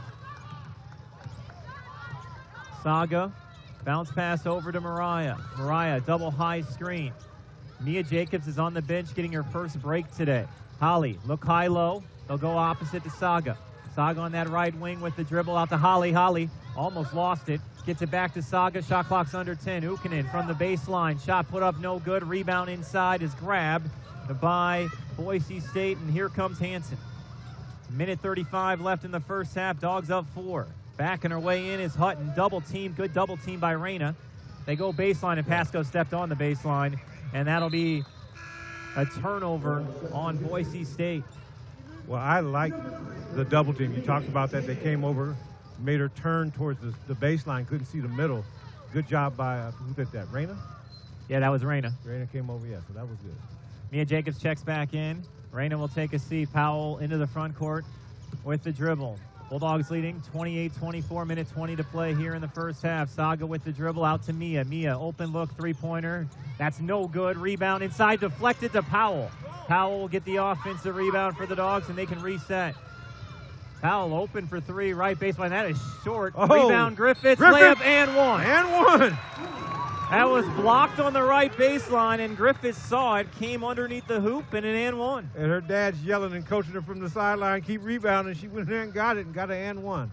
Saga, bounce pass over to Mariah. Mariah, double high screen. Mia Jacobs is on the bench getting her first break today. Holly, look high-low. They'll go opposite to Saga. Saga on that right wing with the dribble out to Holly. Holly almost lost it. Gets it back to Saga. Shot clock's under 10. Ukkonen from the baseline. Shot put up no good. Rebound inside is grabbed by Boise State, and here comes Hansen. Minute 35 left in the first half. Dogs up 4. Backing her way in is Hutton. Double team. Good double team by Reyna. They go baseline, and Pasco stepped on the baseline, and that'll be a turnover on Boise State. Well, I like the double team. You talked about that. They came over, made her turn towards the baseline, couldn't see the middle. Good job by, who did that, Reyna? Yeah, that was Reyna. Reyna came over, yeah, so that was good. Mia Jacobs checks back in. Reyna will take a seat. Powell into the front court with the dribble. Bulldogs leading 28-24, minute 20 to play here in the first half. Saga with the dribble out to Mia. Mia, open look, three-pointer. That's no good. Rebound inside, deflected to Powell. Powell will get the offensive rebound for the Dogs, and they can reset. Powell open for 3, right baseline. That is short. Oh. Rebound, Griffiths, layup, and one. And one. That was blocked on the right baseline, and Griffiths saw it, came underneath the hoop, and an and one. And her dad's yelling and coaching her from the sideline, keep rebounding. She went in there and got it, and got an and one.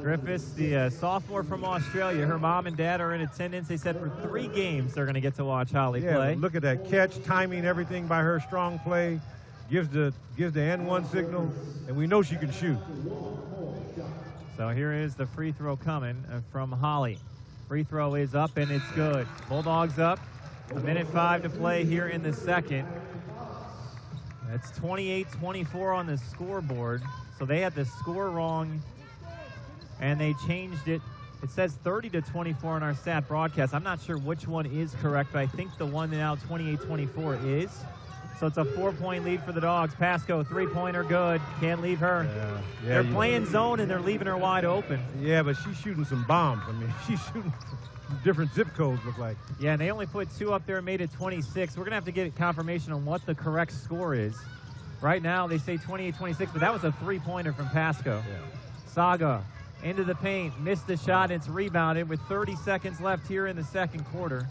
Griffiths, the sophomore from Australia, her mom and dad are in attendance. They said for 3 games they're going to get to watch Holly play. Look at that catch, timing, everything by her, strong play. Gives the and one signal, and we know she can shoot. So here is the free throw coming from Holly. Free throw is up, and it's good. Bulldogs up. A minute 5 to play here in the second. That's 28-24 on the scoreboard. So they had the score wrong, and they changed it. It says 30-24 on our stat broadcast. I'm not sure which one is correct, but I think the one now 28-24 is. So it's a 4-point lead for the Dogs. Pasco, three-pointer, good. Can't leave her. They're playing zone, and they're leaving her wide open. Yeah, but she's shooting some bombs. I mean, she's shooting different zip codes, look like. Yeah, and they only put 2 up there and made it 26. We're going to have to get confirmation on what the correct score is. Right now, they say 28-26, but that was a three-pointer from Pasco. Yeah. Saga into the paint, missed the shot, and it's rebounded with 30 seconds left here in the second quarter.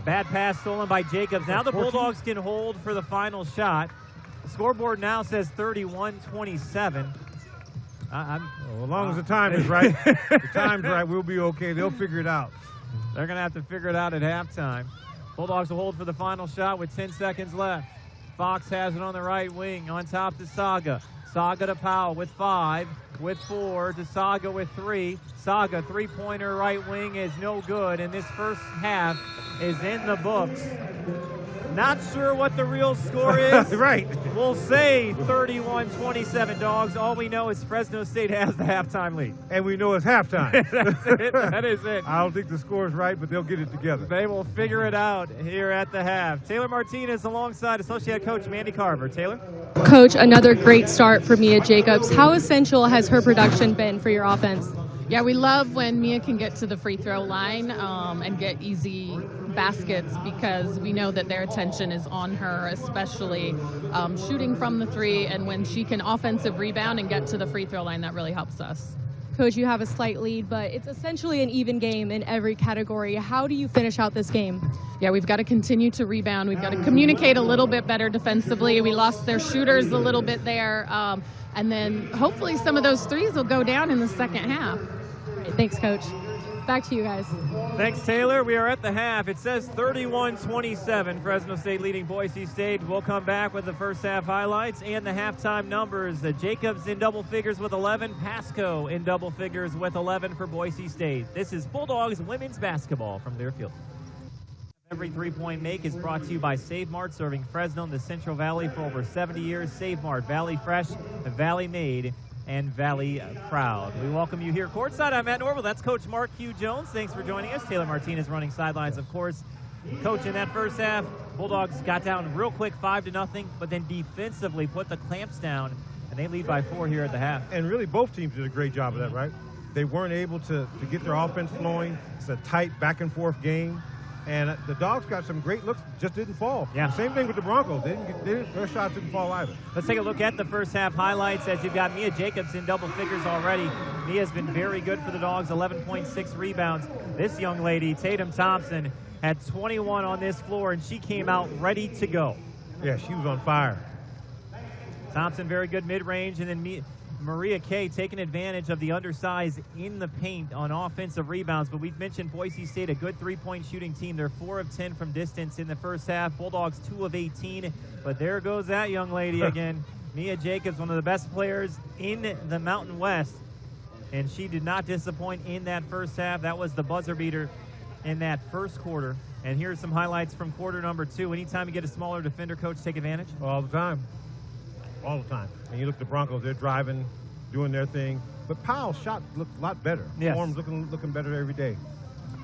Bad pass stolen by Jacobs. Now the Bulldogs can hold for the final shot. The scoreboard now says 31-27. As long as the time is right, the time's right, we'll be okay. They'll figure it out. They're going to have to figure it out at halftime. Bulldogs will hold for the final shot with 10 seconds left. Fox has it on the right wing, on top to Saga. Saga to Powell with 5, with 4, to Saga with 3. Saga, three-pointer right wing is no good, and this first half is in the books. Not sure what the real score is. Right. We'll say 31-27, Dogs. All we know is Fresno State has the halftime lead. And we know it's halftime. That's it. That is it. I don't think the score is right, but they'll get it together. They will figure it out here at the half. Taylor Martinez alongside Associate Coach Mandy Carver. Taylor? Coach, another great start for Mia Jacobs. How essential has her production been for your offense? Yeah, we love when Mia can get to the free throw line and get easy baskets because we know that their attention is on her, especially shooting from the three, and when she can offensive rebound and get to the free throw line, that really helps us. Coach, you have a slight lead, but it's essentially an even game in every category. How do you finish out this game? Yeah, we've got to continue to rebound. We've got to communicate a little bit better defensively. We lost their shooters a little bit there. And then hopefully some of those threes will go down in the second half. Thanks, Coach. Back to you guys. Thanks, Taylor. We are at the half. It says 31-27. Fresno State leading Boise State. We'll come back with the first half highlights and the halftime numbers. The Jacobs in double figures with 11. Pasco in double figures with 11 for Boise State. This is Bulldogs women's basketball from Learfield. Every three-point make is brought to you by Save Mart, serving Fresno and the Central Valley for over 70 years. Save Mart, Valley Fresh, Valley Made, and Valley Proud. We welcome you here courtside. I'm Matt Norville. That's Coach Mark Hugh Jones. Thanks for joining us. Taylor Martinez running sidelines, of course. Coach, in that first half, Bulldogs got down real quick, 5-0, but then defensively put the clamps down, and they lead by 4 here at the half. And really, both teams did a great job of that, right? They weren't able to get their offense flowing. It's a tight back-and-forth game. And the Dogs got some great looks, just didn't fall. Yeah. Same thing with the Broncos. Their shots didn't fall either. Let's take a look at the first half highlights as you've got Mia Jacobs in double figures already. Mia's been very good for the Dogs, 11.6 rebounds. This young lady, Tatum Thompson, had 21 on this floor, and she came out ready to go. Yeah, she was on fire. Thompson, very good mid-range, and then Maria Kay taking advantage of the undersize in the paint on offensive rebounds. But we've mentioned Boise State, a good three-point shooting team. They're 4 of 10 from distance in the first half. Bulldogs 2 of 18. But there goes that young lady again. Mia Jacobs, one of the best players in the Mountain West. And she did not disappoint in that first half. That was the buzzer beater in that first quarter. And here's some highlights from quarter number 2. Anytime you get a smaller defender, Coach, take advantage? All the time. All the time. And you look at the Broncos, they're driving, doing their thing. But Powell's shot looked a lot better. Yes. Form's looking better every day.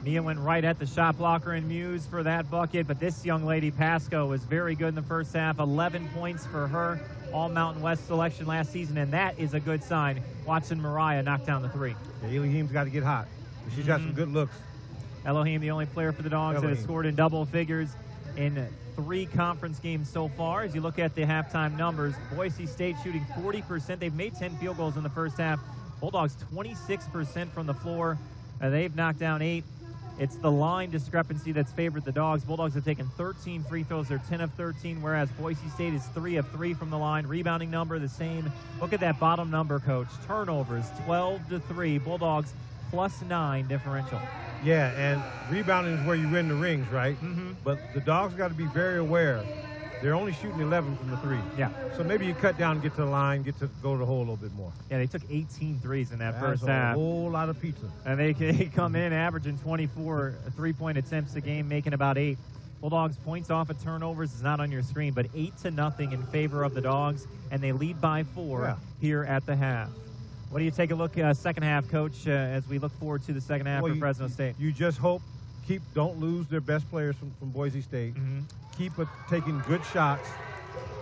Mia went right at the shot blocker and Muse for that bucket, but this young lady, Pasco, was very good in the first half. 11 points for her, all Mountain West selection last season, and that is a good sign. Watching Mariah knock down the 3. Yeah, Elohim's got to get hot. She's got some good looks. Elohim, the only player for the Dogs that has scored in double figures in 3 conference games so far. As you look at the halftime numbers, Boise State shooting 40%. They've made 10 field goals in the first half. Bulldogs 26% from the floor. They've knocked down 8. It's the line discrepancy that's favored the Dogs. Bulldogs have taken 13 free throws. They're 10 of 13, whereas Boise State is 3 of 3 from the line. Rebounding number the same. Look at that bottom number, Coach. Turnovers 12-3. Bulldogs +9 differential. Yeah, and rebounding is where you win the rings, right? But the Dogs got to be very aware. They're only shooting 11 from the 3. Yeah. So maybe you cut down, get to the line, get to go to the hole a little bit more. Yeah, they took 18 threes in that first That's half. a whole lot of pizza. And they come in averaging 24 three-point attempts a game, making about 8. Bulldogs points off of turnovers is not on your screen, but 8-0 in favor of the Dogs, and they lead by 4 here at the half. What do you take a look second half, Coach, as we look forward to the second half for Fresno State? You just hope, don't lose their best players from Boise State. Keep taking good shots.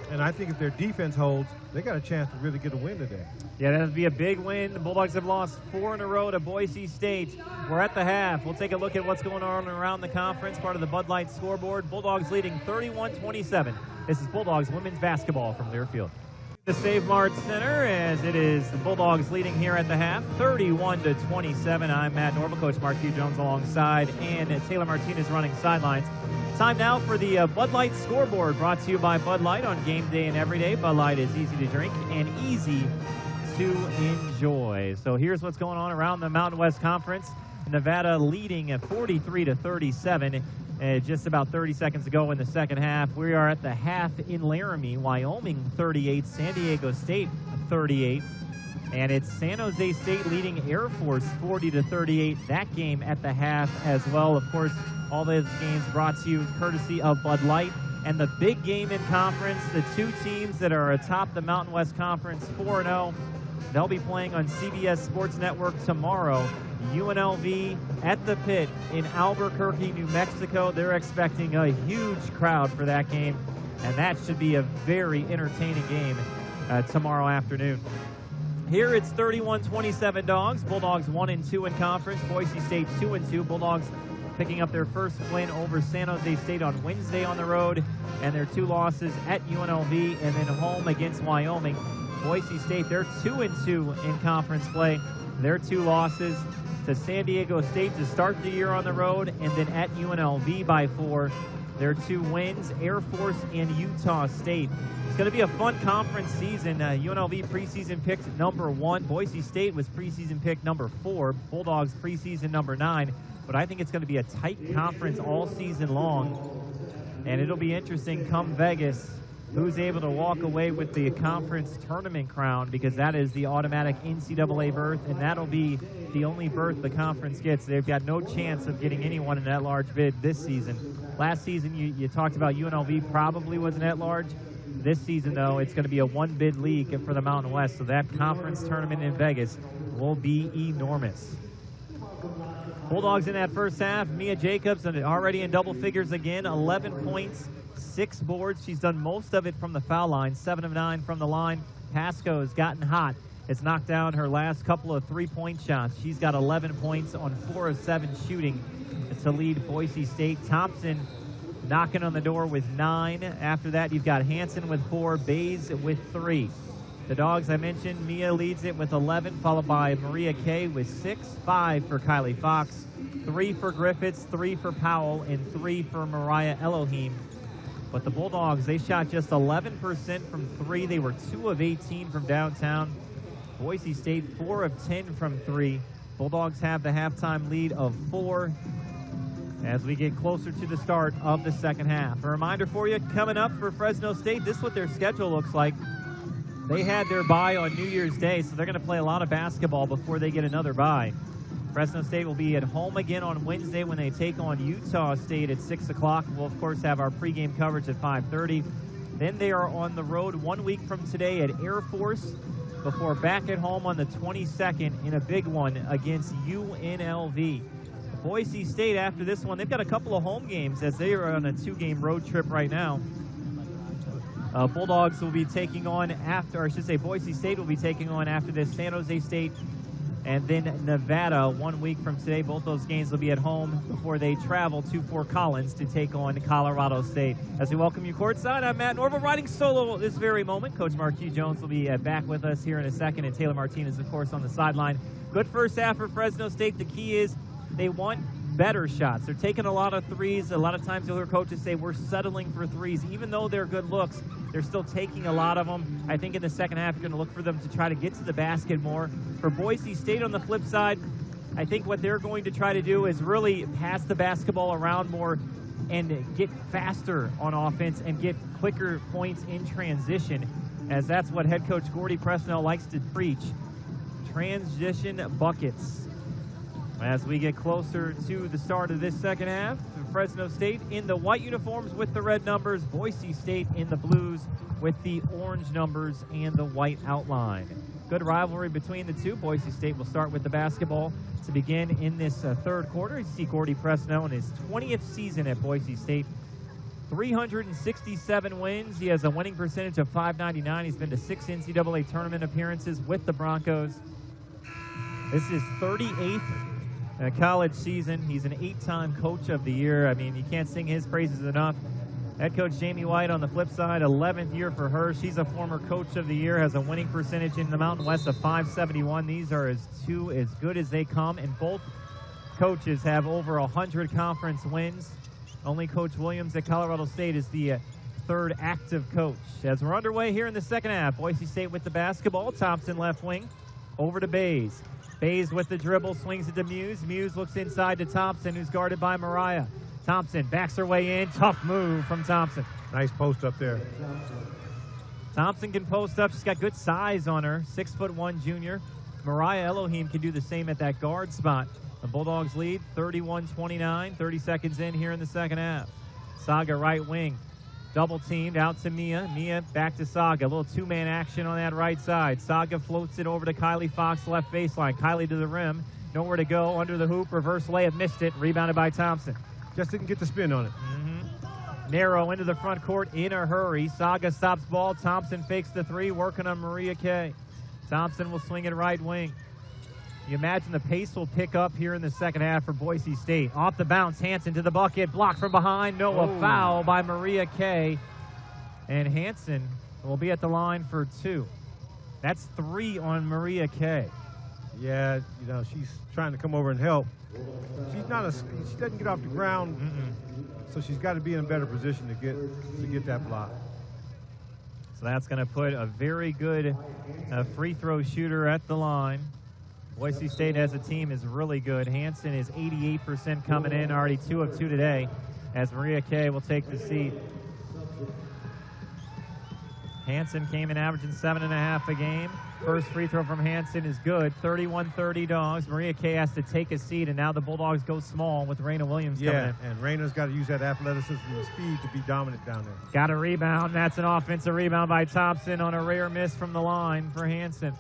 And I think if their defense holds, they got a chance to really get a win today. Yeah, that would be a big win. The Bulldogs have lost 4 in a row to Boise State. We're at the half. We'll take a look at what's going on around the conference, part of the Bud Light scoreboard. Bulldogs leading 31-27. This is Bulldogs women's basketball from Learfield. The Save Mart Center, as it is the Bulldogs leading here at the half, 31-27. I'm Matt Norville, Coach Mark Hugh Jones alongside, and Taylor Martinez running sidelines. Time now for the Bud Light scoreboard, brought to you by Bud Light on game day and every day. Bud Light is easy to drink and easy to enjoy. So here's what's going on around the Mountain West Conference. Nevada leading at 43-37. Just about 30 seconds ago in the second half. We are at the half in Laramie. Wyoming 38, San Diego State 38. And it's San Jose State leading Air Force 40-38. That game at the half as well. Of course, all those games brought to you courtesy of Bud Light. And the big game in conference, the 2 teams that are atop the Mountain West Conference 4-0. They'll be playing on CBS Sports Network tomorrow. UNLV at the Pit in Albuquerque, New Mexico. They're expecting a huge crowd for that game, and that should be a very entertaining game tomorrow afternoon. Here it's 31-27 Dogs. Bulldogs 1-2 in conference. Boise State 2-2. Bulldogs picking up their first win over San Jose State on Wednesday on the road, and their 2 losses at UNLV and then home against Wyoming. Boise State, they're 2-2 in conference play. Their 2 losses to San Diego State to start the year on the road, and then at UNLV by 4. Their 2 wins, Air Force and Utah State. It's going to be a fun conference season. UNLV preseason picked number 1. Boise State was preseason pick number 4. Bulldogs preseason number 9. But I think it's going to be a tight conference all season long. And it'll be interesting come Vegas who's able to walk away with the conference tournament crown, because that is the automatic NCAA berth, and that'll be the only berth the conference gets. They've got no chance of getting anyone in that large bid this season. Last season, you talked about UNLV probably wasn't at large. This season, though, it's going to be a 1-bid league for the Mountain West, so that conference tournament in Vegas will be enormous. Bulldogs in that first half. Mia Jacobs already in double figures again, 11 points, 6 boards. She's done most of it from the foul line, 7 of 9 from the line. Pasco has gotten hot. Has knocked down her last couple of 3-point shots. She's got 11 points on 4 of 7 shooting to lead Boise State. Thompson knocking on the door with 9. After that, you've got Hansen with 4, Bays with 3. The Dogs, I mentioned, Mia leads it with 11, followed by Maria Kay with 6, 5 for Kylie Fox, 3 for Griffiths, 3 for Powell, and 3 for Mariah Elohim. But the Bulldogs, they shot just 11% from 3. They were 2 of 18 from downtown. Boise State, 4 of 10 from 3. Bulldogs have the halftime lead of 4 as we get closer to the start of the second half. A reminder for you, coming up for Fresno State, this is what their schedule looks like. They had their bye on New Year's Day, so they're going to play a lot of basketball before they get another bye. Fresno State will be at home again on Wednesday when they take on Utah State at 6 o'clock. We'll, of course, have our pregame coverage at 5:30. Then they are on the road 1 week from today at Air Force before back at home on the 22nd in a big one against UNLV. Boise State, after this one, they've got a couple of home games as they are on a 2-game road trip right now. Bulldogs will be taking on after, or I should say Boise State will be taking on after this San Jose State and then Nevada 1 week from today. Both those games will be at home before they travel to Fort Collins to take on Colorado State. As we welcome you courtside, I'm Matt Norville riding solo this very moment. Coach Marquis Jones will be back with us here in a second, and Taylor Martinez, of course, on the sideline. Good first half for Fresno State. The key is they want better shots. They're taking a lot of threes. A lot of times you'll hear coaches say we're settling for threes. Even though they're good looks, they're still taking a lot of them. I think in the second half you're going to look for them to try to get to the basket more. For Boise State on the flip side, I think what they're going to try to do is really pass the basketball around more and get faster on offense and get quicker points in transition, as that's what head coach Gordy Presnell likes to preach. Transition buckets. As we get closer to the start of this second half, Fresno State in the white uniforms with the red numbers, Boise State in the blues with the orange numbers and the white outline. Good rivalry between the two. Boise State will start with the basketball to begin in this third quarter. You see Gordy Presnell in his 20th season at Boise State. 367 wins. He has a winning percentage of .599. He's been to 6 NCAA tournament appearances with the Broncos. This is 38th college season. He's an 8-time coach of the year. I mean, you can't sing his praises enough. Head coach Jamie White on the flip side, 11th year for her. She's a former coach of the year, has a winning percentage in the Mountain West of .571. These are as good as they come, and both coaches have over 100 conference wins. Only Coach Williams at Colorado State is the third active coach. As we're underway here in the second half, Boise State with the basketball. Thompson left wing, over to Bays. Bays with the dribble, swings it to Muse. Muse looks inside to Thompson, who's guarded by Mariah. Thompson backs her way in. Tough move from Thompson. Nice post up there. Thompson can post up. She's got good size on her. 6'1" junior. Mariah Elohim can do the same at that guard spot. The Bulldogs lead 31-29. 30 seconds in here in the second half. Saga right wing. Double teamed out to Mia. Mia back to Saga. A little 2-man action on that right side. Saga floats it over to Kylie Fox, left baseline. Kylie to the rim. Nowhere to go. Under the hoop. Reverse layup. Missed it. Rebounded by Thompson. Just didn't get the spin on it. Narrow into the front court in a hurry. Saga stops ball. Thompson fakes the 3. Working on Maria Kay. Thompson will swing it right wing. You imagine the pace will pick up here in the second half for Boise State. Off the bounce, Hansen to the bucket, blocked from behind. No, a foul by Maria Kay. And Hansen will be at the line for 2. That's 3 on Maria Kay. Yeah, you know, she's trying to come over and help. She doesn't get off the ground, so she's got to be in a better position to get that block. So that's going to put a very good free throw shooter at the line. Boise State as a team is really good. Hansen is 88% coming in, already 2 of 2 today, as Maria Kay will take the seat. Hansen came in averaging 7.5 a game. First free throw from Hansen is good. 31-30 Dogs. Maria Kay has to take a seat, and now the Bulldogs go small with Raina Williams coming in. Yeah, and Raina's got to use that athleticism and speed to be dominant down there. Got a rebound. That's an offensive rebound by Thompson on a rare miss from the line for Hansen.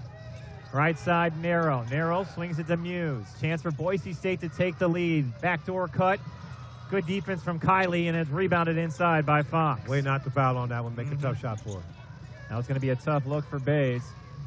Right side, Narrow. Narrow swings it to Muse. Chance for Boise State to take the lead. Backdoor cut. Good defense from Kylie, and it's rebounded inside by Fox. Way not to foul on that one. Make a tough shot for her. Now it's going to be a tough look for Bays.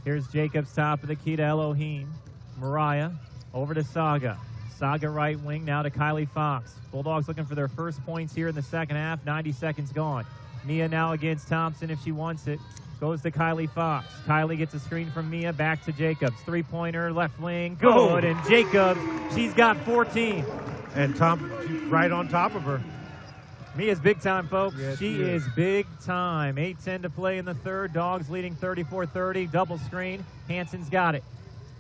Here's Jacobs, top of the key to Elohim. Mariah over to Saga. Saga right wing now to Kylie Fox. Bulldogs looking for their first points here in the second half. 90 seconds gone. Mia now against Thompson if she wants it. Goes to Kylie Fox. Kylie gets a screen from Mia, back to Jacobs. Three-pointer, left wing, good. And Jacobs, she's got 14. And she's right on top of her. Mia's big time, folks. Yes, she is big time. 8:10 to play in the third. Dogs leading 34-30. Double screen. Hansen's got it.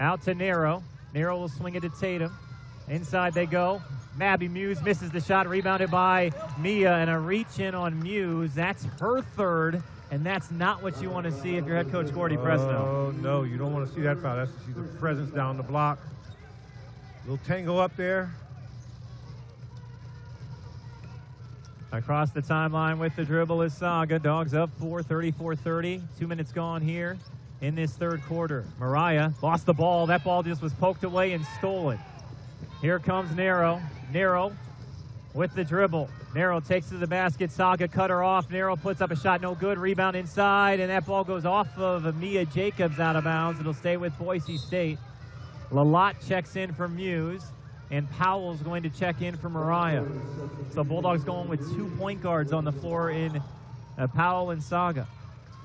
Out to Narrow. Narrow will swing it to Tatum. Inside they go. Mabby Muse misses the shot. Rebounded by Mia, and a reach in on Muse. That's her third, and that's not what you want to see if you're head coach Gordy Fresno. Oh, no, you don't want to see that foul. That's to see the presence down the block. Little tango up there. Across the timeline with the dribble is Saga. Dogs up 4, 34-30. 2 minutes gone here in this third quarter. Mariah lost the ball. That ball just was poked away and stolen. Here comes Narrow. Narrow with the dribble. Narrow takes to the basket. Saga cut her off. Narrow puts up a shot. No good. Rebound inside, and that ball goes off of Mia Jacobs out of bounds. It'll stay with Boise State. Lalott checks in for Muse. And Powell's going to check in for Mariah. So Bulldogs going with 2 point guards on the floor in Powell and Saga.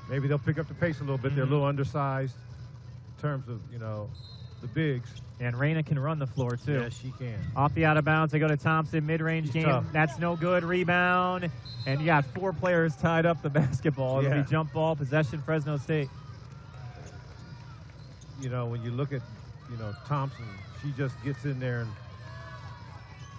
Maybe they'll pick up the pace a little bit. They're a little undersized in terms of, you know, the bigs. And Raina can run the floor, too. Yes, she can. Off the out of bounds, they go to Thompson, mid-range game. Tough. That's no good. Rebound. And you got 4 players tied up the basketball. It'll be jump ball, possession, Fresno State. You know, when you look at, you know, Thompson, she just gets in there and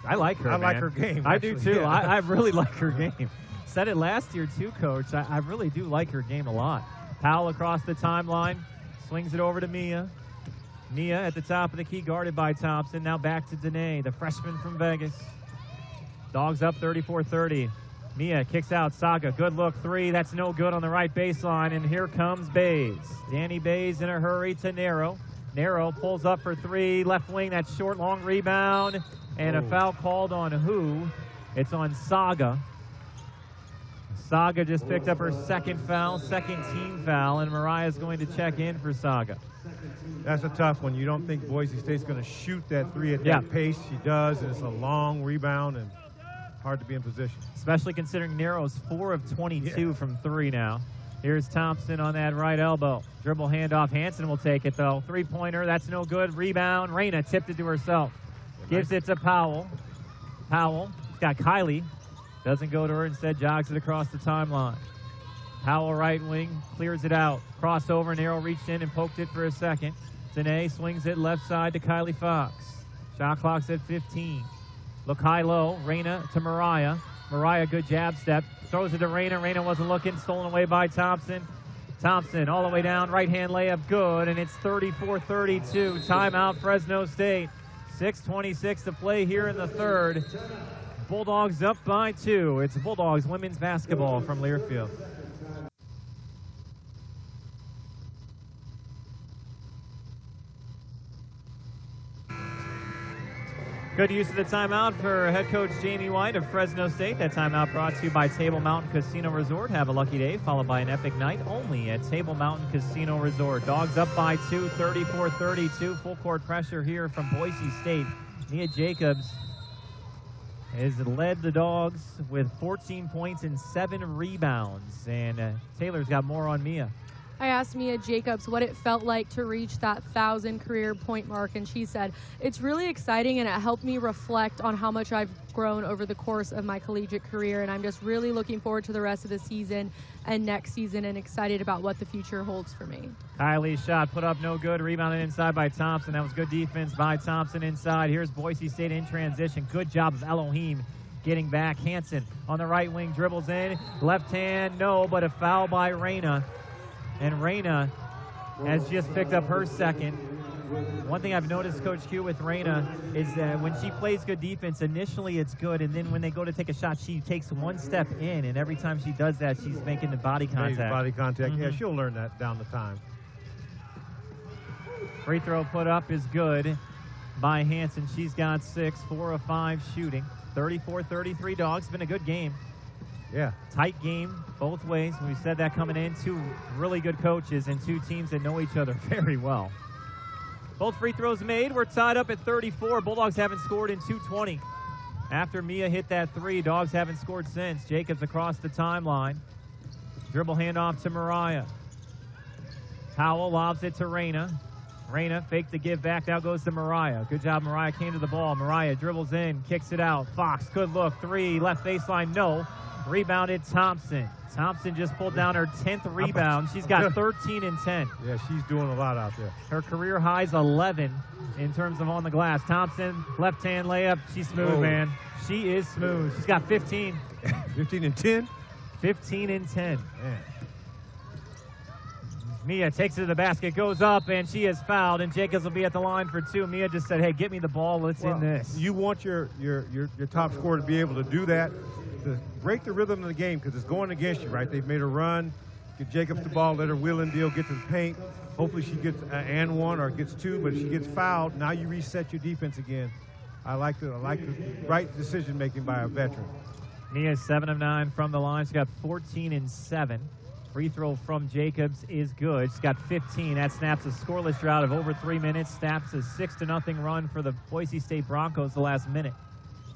I like her, like her game. I do, too. Yeah. I really like her game. Said it last year, too, Coach. I really do like her game a lot. Powell across the timeline. Swings it over to Mia. Mia at the top of the key, guarded by Thompson. Now back to Danae, the freshman from Vegas. Dogs up 34-30. Mia kicks out Saga. Good look, 3. That's no good on the right baseline. And here comes Bays. Danny Bays in a hurry to Narrow. Narrow pulls up for 3. Left wing, that's short, long rebound. And a foul called on who? It's on Saga. Saga just picked up her second foul, second team foul, and Mariah's going to check in for Saga. That's a tough one. You don't think Boise State's going to shoot that 3 at that pace. She does, and it's a long rebound and hard to be in position. Especially considering Narrow's 4 of 22 from 3 now. Here's Thompson on that right elbow. Dribble handoff. Hansen will take it, though. Three-pointer. That's no good. Rebound. Raina tipped it to herself. Gives it to Powell. Powell. She's got Kylie. Doesn't go to her. Instead, jogs it across the timeline. Powell right wing. Clears it out. Crossover. Narrow reached in and poked it for a second. Danae swings it left side to Kylie Fox. Shot clock's at 15. Look high-low. Raina to Mariah. Mariah, good jab step. Throws it to Raina. Raina wasn't looking. Stolen away by Thompson. Thompson all the way down. Right-hand layup good. And it's 34-32. Timeout Fresno State. 6:26 to play here in the third. Bulldogs up by 2. It's Bulldogs women's basketball from Learfield. Good use of the timeout for head coach Jamie White of Fresno State. That timeout brought to you by Table Mountain Casino Resort. Have a lucky day, followed by an epic night only at Table Mountain Casino Resort. Dogs up by 2, 34-32. Full court pressure here from Boise State. Mia Jacobs has led the Dogs with 14 points and 7 rebounds. And Taylor's got more on Mia. I asked Mia Jacobs what it felt like to reach that 1,000 career point mark, and she said, "It's really exciting, and it helped me reflect on how much I've grown over the course of my collegiate career, and I'm just really looking forward to the rest of the season and next season and excited about what the future holds for me." Kylie's shot put up no good, rebounded inside by Thompson. That was good defense by Thompson inside. Here's Boise State in transition. Good job of Elohim getting back. Hansen on the right wing, dribbles in. Left hand, no, but a foul by Reyna. And Reyna has just picked up her second. One thing I've noticed, Coach Q, with Reyna is that when she plays good defense, initially it's good, and then when they go to take a shot, she takes one step in, and every time she does that, she's making the body contact. Body contact. Yeah, she'll learn that down the time. Free throw put up is good by Hansen. She's got 6, 4 of 5 shooting. 34-33 Dogs. Been a good game. Yeah. Tight game both ways. We said that coming in. 2 really good coaches and 2 teams that know each other very well. Both free throws made. We're tied up at 34. Bulldogs haven't scored in 2:20. After Mia hit that 3, Dogs haven't scored since. Jacobs across the timeline. Dribble handoff to Mariah. Powell lobs it to Reyna. Reyna faked the give back. Now goes to Mariah. Good job, Mariah came to the ball. Mariah dribbles in, kicks it out. Fox, good look. 3, left baseline, no. Rebounded Thompson. Thompson just pulled down her 10th rebound. She's got 13 and 10. Yeah, she's doing a lot out there. Her career high's 11 in terms of on the glass. Thompson, left-hand layup. She's smooth, man. She is smooth. She's got 15. 15 and 10? 15 and 10. Man. Mia takes it to the basket, goes up, and she is fouled, and Jacobs will be at the line for 2. Mia just said, hey, get me the ball. Let's end this. You want your top scorer to be able to do that, to break the rhythm of the game, because it's going against you, right? They've made a run. Get Jacobs the ball, let her wheel and deal, get to the paint. Hopefully she gets an 1 or gets 2, but if she gets fouled, now you reset your defense again. I like the right decision-making by a veteran. Mia 7 of 9 from the line. She's got 14 and 7. Free throw from Jacobs is good. She's got 15. That snaps a scoreless drought of over 3 minutes. Snaps a 6-0 run for the Boise State Broncos the last minute.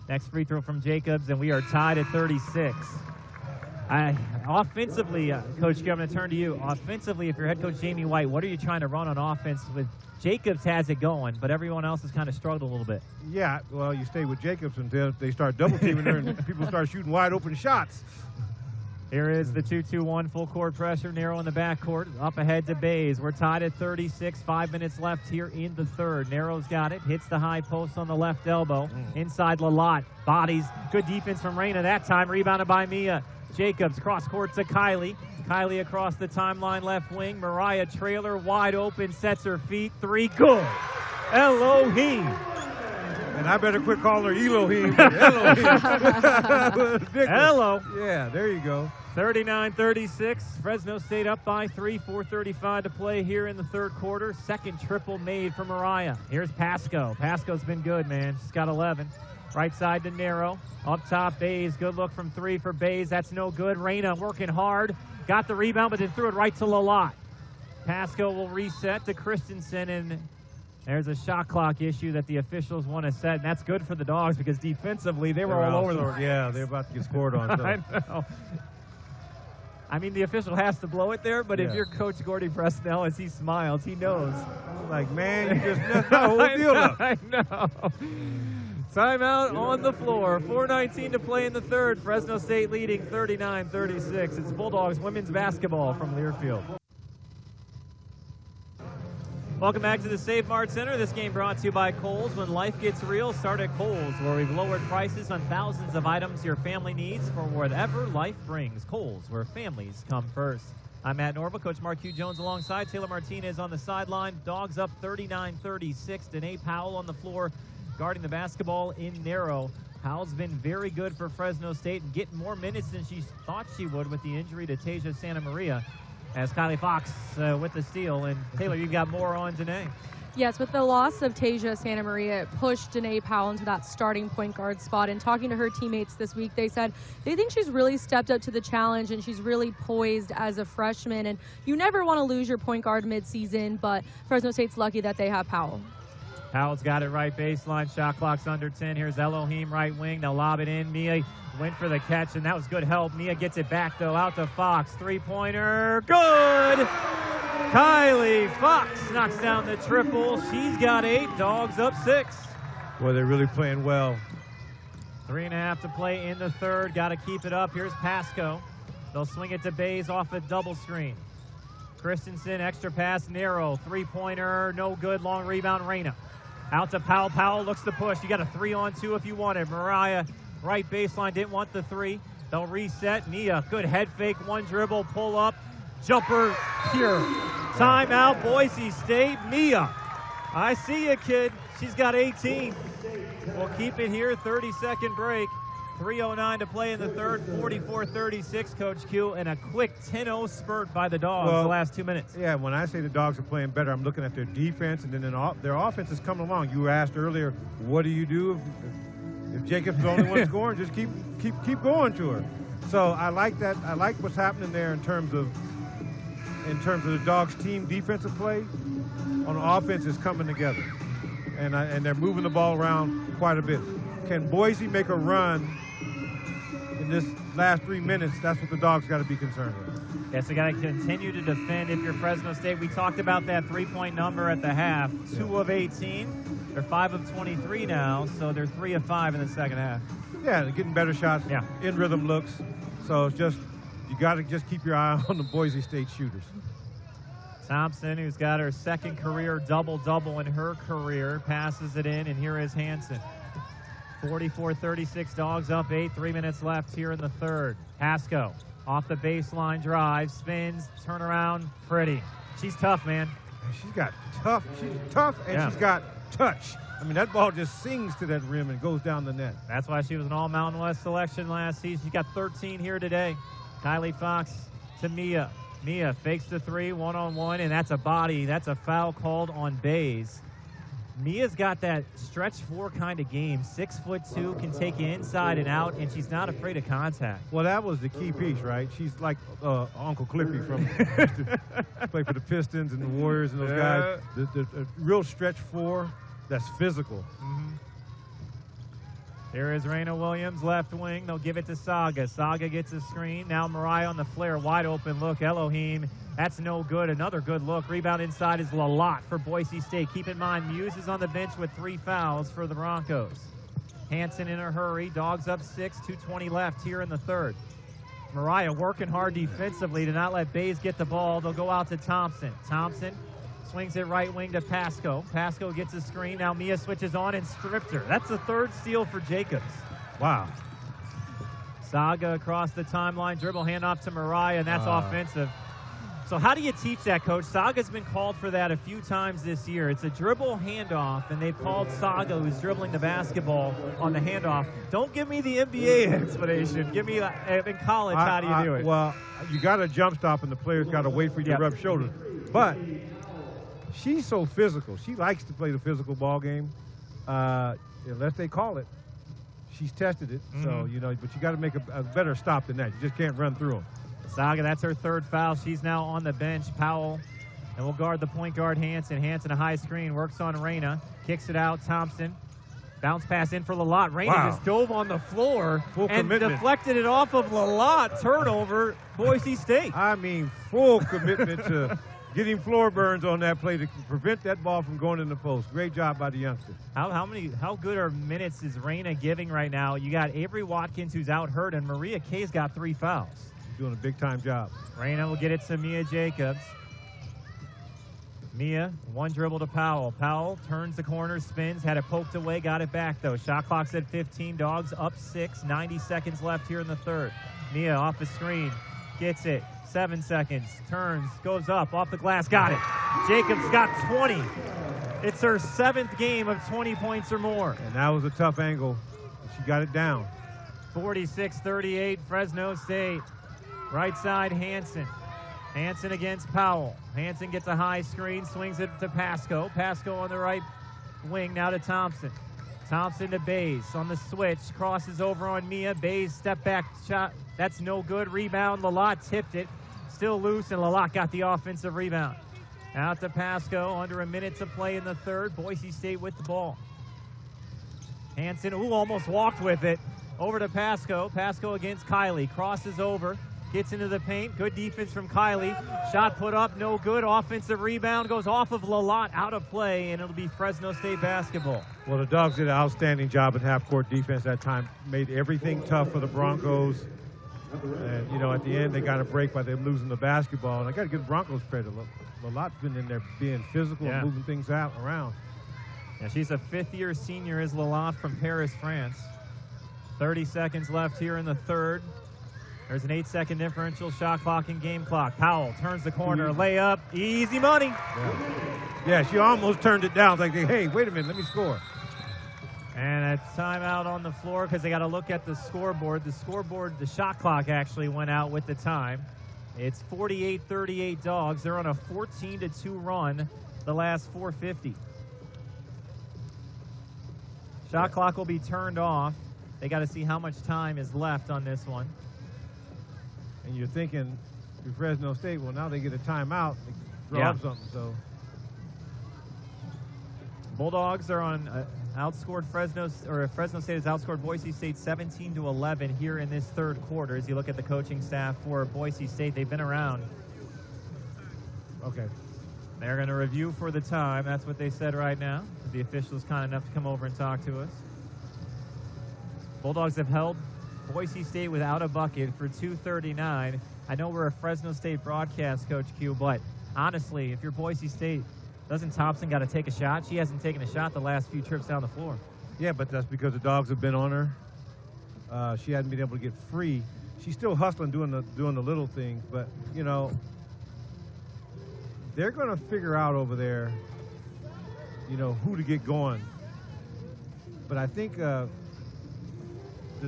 Next free throw from Jacobs, and we are tied at 36. Offensively, Coach Q, I'm going to turn to you. Offensively, if you're head coach Jamie White, what are you trying to run on offense? With Jacobs has it going, but everyone else has kind of struggled a little bit. Yeah, well, you stay with Jacobs until they start double teaming her and people start shooting wide open shots. Here is the 2-2-1 full court pressure. Narrow in the backcourt. Up ahead to Bays. We're tied at 36. 5 minutes left here in the third. Narrow's got it. Hits the high post on the left elbow. Inside Lalott. Bodies. Good defense from Reyna that time. Rebounded by Mia. Jacobs cross court to Kylie. Kylie across the timeline left wing. Mariah trailer wide open. Sets her feet. 3. Good. Elohim. And I better quit calling her Elohim. Elohim. Hello. Yeah, there you go. 39-36. Fresno State up by 3. 4:35 to play here in the third quarter. Second triple made for Mariah. Here's Pasco. Pasco's been good, man. She's got 11. Right side to Narrow. Up top, Bays. Good look from 3 for Bays. That's no good. Reyna working hard. Got the rebound, but then threw it right to Lalott. Pasco will reset to Christensen, and there's a shot clock issue that the officials want to set, and that's good for the Dogs because defensively they were all over them. Yeah, they're about to get scored on. So. I know. I mean, the official has to blow it there, but if you're Coach Gordy Presnell, as he smiles, he knows. Like, man, you just messed the whole deal up. I know. Timeout on the floor. 4:19 to play in the third. Fresno State leading 39-36. It's Bulldogs women's basketball from Learfield. Welcome back to the Save Mart Center. This game brought to you by Kohl's. When life gets real, start at Kohl's, where we've lowered prices on thousands of items your family needs for whatever life brings. Kohl's, where families come first. I'm Matt Norva, Coach Mark Hugh Jones alongside Taylor Martinez on the sideline. Dogs up 39-36. Danae Powell on the floor guarding the basketball in Narrow. Powell's been very good for Fresno State and getting more minutes than she thought she would with the injury to Tasia Santa Maria. As Kylie Fox with the steal. And Taylor, you've got more on Danae. Yes, with the loss of Tasia Santa Maria, it pushed Danae Powell into that starting point guard spot. And talking to her teammates this week, they said they think she's really stepped up to the challenge and she's really poised as a freshman. And you never want to lose your point guard midseason, but Fresno State's lucky that they have Powell. Powell's got it right baseline. Shot clock's under 10. Here's Elohim right wing. They'll lob it in. Mia went for the catch, and that was good help. Mia gets it back, though, out to Fox. Three-pointer. Good! Kylie Fox knocks down the triple. She's got 8. Dogs up 6. Well, they're really playing well. 3.5 to play in the third. Got to keep it up. Here's Pasco. They'll swing it to Bays off a double screen. Christensen, extra pass, narrow. Three-pointer, no good. Long rebound, Reyna. Out to Powell. Powell looks to push. You got a 3-on-2 if you want it. Mariah, right baseline, didn't want the 3. They'll reset. Mia, good head fake, one dribble, pull up. Jumper, pure. Timeout, Boise State. Mia, I see you, kid. She's got 18. We'll keep it here, 30-second break. 3:09 to play in the third, 44-36, Coach Q, and a quick 10-0 spurt by the Dogs the last 2 minutes. Yeah, when I say the Dogs are playing better, I'm looking at their defense, and then their offense is coming along. You were asked earlier, what do you do if Jacobs is the only one scoring? Just keep going to her. So I like that. I like what's happening there in terms of the Dogs' team defensive play. On offense is coming together, and they're moving the ball around quite a bit. Can Boise make a run in this last 3 minutes? That's what the Dogs got to be concerned with. Yes, they got to continue to defend if you're Fresno State. We talked about that three-point number at the half. 2 of 18. They're 5 of 23 now, so they're 3 of 5 in the second half. Yeah, they're getting better shots, in rhythm looks. So it's just, you got to just keep your eye on the Boise State shooters. Thompson, who's got her second career double-double in her career, passes it in, and here is Hansen. 44-36, Dogs up 8, 3 minutes left here in the third. Pasco off the baseline drive, spins, turnaround, pretty. She's tough, man. She's got tough. She's tough, and she's got touch. I mean, that ball just sings to that rim and goes down the net. That's why she was an All-Mountain West selection last season. She got 13 here today. Kylie Fox to Mia. Mia fakes the 3, one-on-one, and that's a body. That's a foul called on Bays. Mia's got that stretch 4 kind of game. 6'2", can take you inside and out, and she's not afraid of contact. Well, that was the key piece, right? She's like Uncle Clippy from play for the Pistons and the Warriors and those guys. The real stretch 4 that's physical. There is Reyna Williams, left wing. They'll give it to Saga. Saga gets a screen. Now Mariah on the flare. Wide open look. Elohim. That's no good. Another good look. Rebound inside is Lalott for Boise State. Keep in mind, Muse is on the bench with 3 fouls for the Broncos. Hansen in a hurry. Dogs up 6. 2:20 left here in the third. Mariah working hard defensively to not let Bays get the ball. They'll go out to Thompson. Thompson swings it right wing to Pasco. Pasco gets a screen. Now Mia switches on and stripped her. That's the 3rd steal for Jacobs. Wow. Saga across the timeline. Dribble handoff to Mariah, and that's offensive. So how do you teach that, Coach? Saga's been called for that a few times this year. It's a dribble handoff, and they've called Saga, who's dribbling the basketball, on the handoff. Don't give me the NBA explanation. Give me, in college, how do you do it? Well, you got to jump stop, and the player's got to wait for you to rub shoulders. But she's so physical. She likes to play the physical ball game, unless they call it. She's tested it, so, you know, but you got to make a better stop than that. You just can't run through them. Saga, that's her 3rd foul. She's now on the bench. Powell, and will guard the point guard Hansen. Hansen, a high screen, works on Reyna. Kicks it out, Thompson. Bounce pass in for Lalott. Reyna just dove on the floor and deflected it off of Lalott. Turnover, Boise State. I mean, full commitment to getting floor burns on that play to prevent that ball from going in the post. Great job by the youngsters. How good are minutes is Reyna giving right now? You got Avery Watkins, who's out hurt, and Maria Kay's got 3 fouls. Doing a big-time job. Reyna will get it to Mia Jacobs. Mia, one dribble to Powell. Powell turns the corner, spins, had it poked away, got it back, though. Shot clock's at 15. Dogs up 6. 90 seconds left here in the third. Mia off the screen, gets it. 7 seconds, turns, goes up, off the glass, got it. Jacobs got 20. It's her 7th game of 20 points or more. And that was a tough angle. She got it down. 46-38, Fresno State. Right side, Hansen. Hansen against Powell. Hansen gets a high screen, swings it to Pasco. Pasco on the right wing, now to Thompson. Thompson to Bays on the switch, crosses over on Mia. Bays step back shot, that's no good. Rebound, Lalott tipped it. Still loose, and Lalott got the offensive rebound. Out to Pasco, under a minute to play in the third. Boise State with the ball. Hansen, almost walked with it. Over to Pasco. Pasco against Kylie. Crosses over, gets into the paint. Good defense from Kylie. Shot put up, no good. Offensive rebound goes off of Lalott, out of play, and it'll be Fresno State basketball. Well, the Dogs did an outstanding job in half-court defense that time. Made everything tough for the Broncos. And, you know, at the end, they got a break by them losing the basketball. And I got to give the Broncos credit. Lalott's been in there being physical and moving things around. Yeah, she's a fifth-year senior, is Lalott from Paris, France. 30 seconds left here in the third. There's an 8-second differential, shot clock and game clock. Powell turns the corner, layup, easy money. Yeah, she almost turned it down. Like, hey, wait a minute, let me score. And a timeout on the floor because they got to look at the scoreboard. The scoreboard, the shot clock actually went out with the time. It's 48-38 Dogs. They're on a 14-2 run the last 4:50. Shot clock will be turned off. They got to see how much time is left on this one. And you're thinking, to Fresno State, well, now they get a timeout. They throw up something, so. Bulldogs are on outscored Fresno State has outscored Boise State 17-11 here in this third quarter. As you look at the coaching staff for Boise State, they've been around. Okay. They're going to review for the time. That's what they said right now. The official's kind enough to come over and talk to us. Bulldogs have held Boise State without a bucket for 2:39. I know we're a Fresno State broadcast, Coach Q, but honestly, if you're Boise State, doesn't Thompson got to take a shot? She hasn't taken a shot the last few trips down the floor. Yeah, but that's because the Dogs have been on her. She hasn't been able to get free. She's still hustling, doing the little things, but, you know, they're going to figure out over there, you know, who to get going. But I think the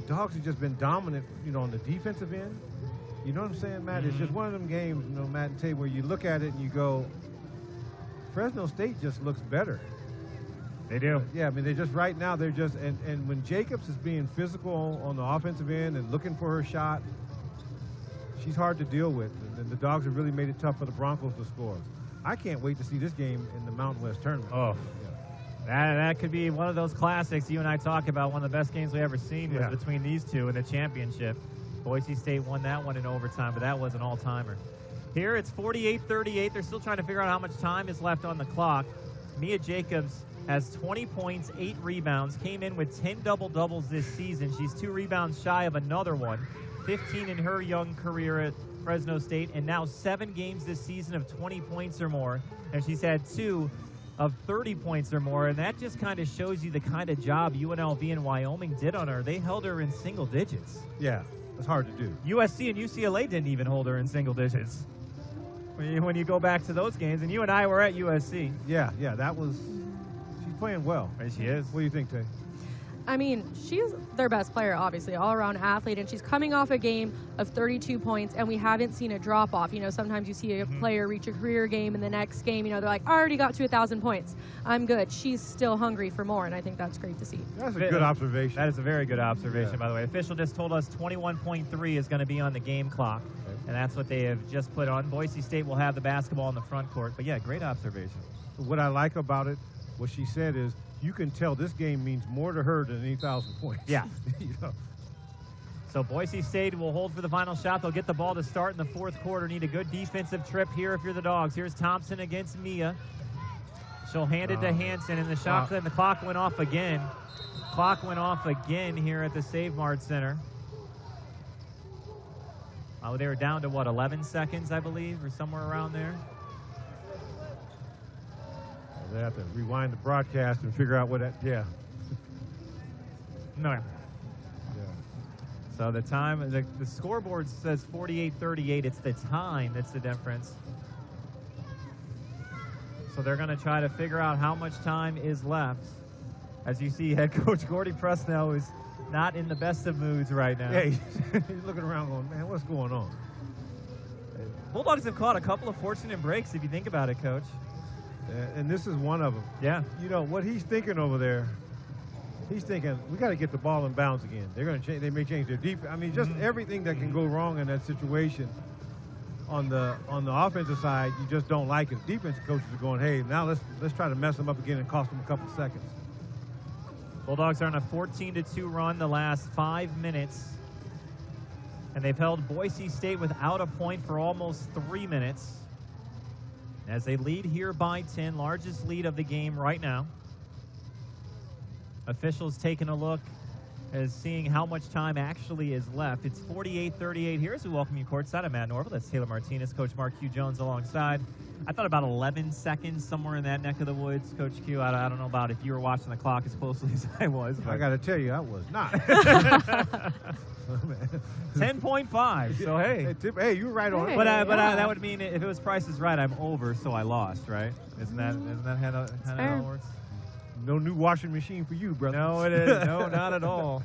Dogs have just been dominant, you know, on the defensive end. You know what I'm saying, Matt? It's just one of them games, you know, Matt and Tay, where you look at it and you go, Fresno State just looks better. They do. Yeah, I mean, they're just right now, they're just, and when Jacobs is being physical on the offensive end and looking for her shot, she's hard to deal with. And the Dogs have really made it tough for the Broncos to score. I can't wait to see this game in the Mountain West tournament. Oh, yeah. That could be one of those classics you and I talk about. One of the best games we ever seen was between these two in the championship. Boise State won that one in overtime, but that was an all-timer. Here it's 48-38. They're still trying to figure out how much time is left on the clock. Mia Jacobs has 20 points, 8 rebounds, came in with 10 double-doubles this season. She's 2 rebounds shy of another one. 15 in her young career at Fresno State, and now 7 games this season of 20 points or more. And she's had 2 of 30 points or more, and that just kind of shows you the kind of job UNLV and Wyoming did on her. They held her in single digits. Yeah, it's hard to do. USC and UCLA didn't even hold her in single digits. When you go back to those games, and you and I were at USC. Yeah, that was, she's playing well. And she is. What do you think, Tay? I mean, she's their best player, obviously, all-around athlete, and she's coming off a game of 32 points, and we haven't seen a drop-off. You know, sometimes you see a player reach a career game, and the next game, you know, they're like, I already got to 1,000 points. I'm good. She's still hungry for more, and I think that's great to see. That's a good observation. That is a very good observation, by the way. Official just told us 21.3 is going to be on the game clock, and that's what they have just put on. Boise State will have the basketball in the front court, but, yeah, great observation. What I like about it, what she said is, you can tell this game means more to her than any 1,000 points. Yeah. You know? So Boise State will hold for the final shot. They'll get the ball to start in the fourth quarter. Need a good defensive trip here if you're the Dogs. Here's Thompson against Mia. She'll hand it to Hansen, and the shot and the clock went off again. Clock went off again here at the Save Mart Center. They were down to, what, 11 seconds, I believe, or somewhere around there? They have to rewind the broadcast and figure out what that, No. Yeah. So the time, the scoreboard says 48-38. It's the time that's the difference. So they're going to try to figure out how much time is left. As you see, head coach Gordy Fresno is not in the best of moods right now. Yeah, he's looking around going, man, what's going on? Bulldogs have caught a couple of fortunate breaks, if you think about it, Coach. And this is one of them. Yeah. You know, what he's thinking over there, he's thinking, we got to get the ball in bounds again. They're going to change. They may change their defense. I mean, just everything that can go wrong in that situation. On the offensive side, you just don't like it. Defensive coaches are going, hey, now let's try to mess them up again and cost them a couple seconds. Bulldogs are on a 14-2 run the last 5 minutes. And they've held Boise State without a point for almost 3 minutes. As they lead here by 10, largest lead of the game right now. Officials taking a look as seeing how much time actually is left. It's 48-38 here as we welcome you courtside. I'm Matt Norville. That's Taylor Martinez, Coach Mark Q. Jones alongside. I thought about 11 seconds somewhere in that neck of the woods, Coach Q. I don't know about if you were watching the clock as closely as I was. I got to tell you, I was not. 10.5, so hey. Hey, you're right on it. But that would mean if it was Price is Right, I'm over, so I lost, right? Isn't that how it works? No new washing machine for you, brother. No, it is. No, not at all.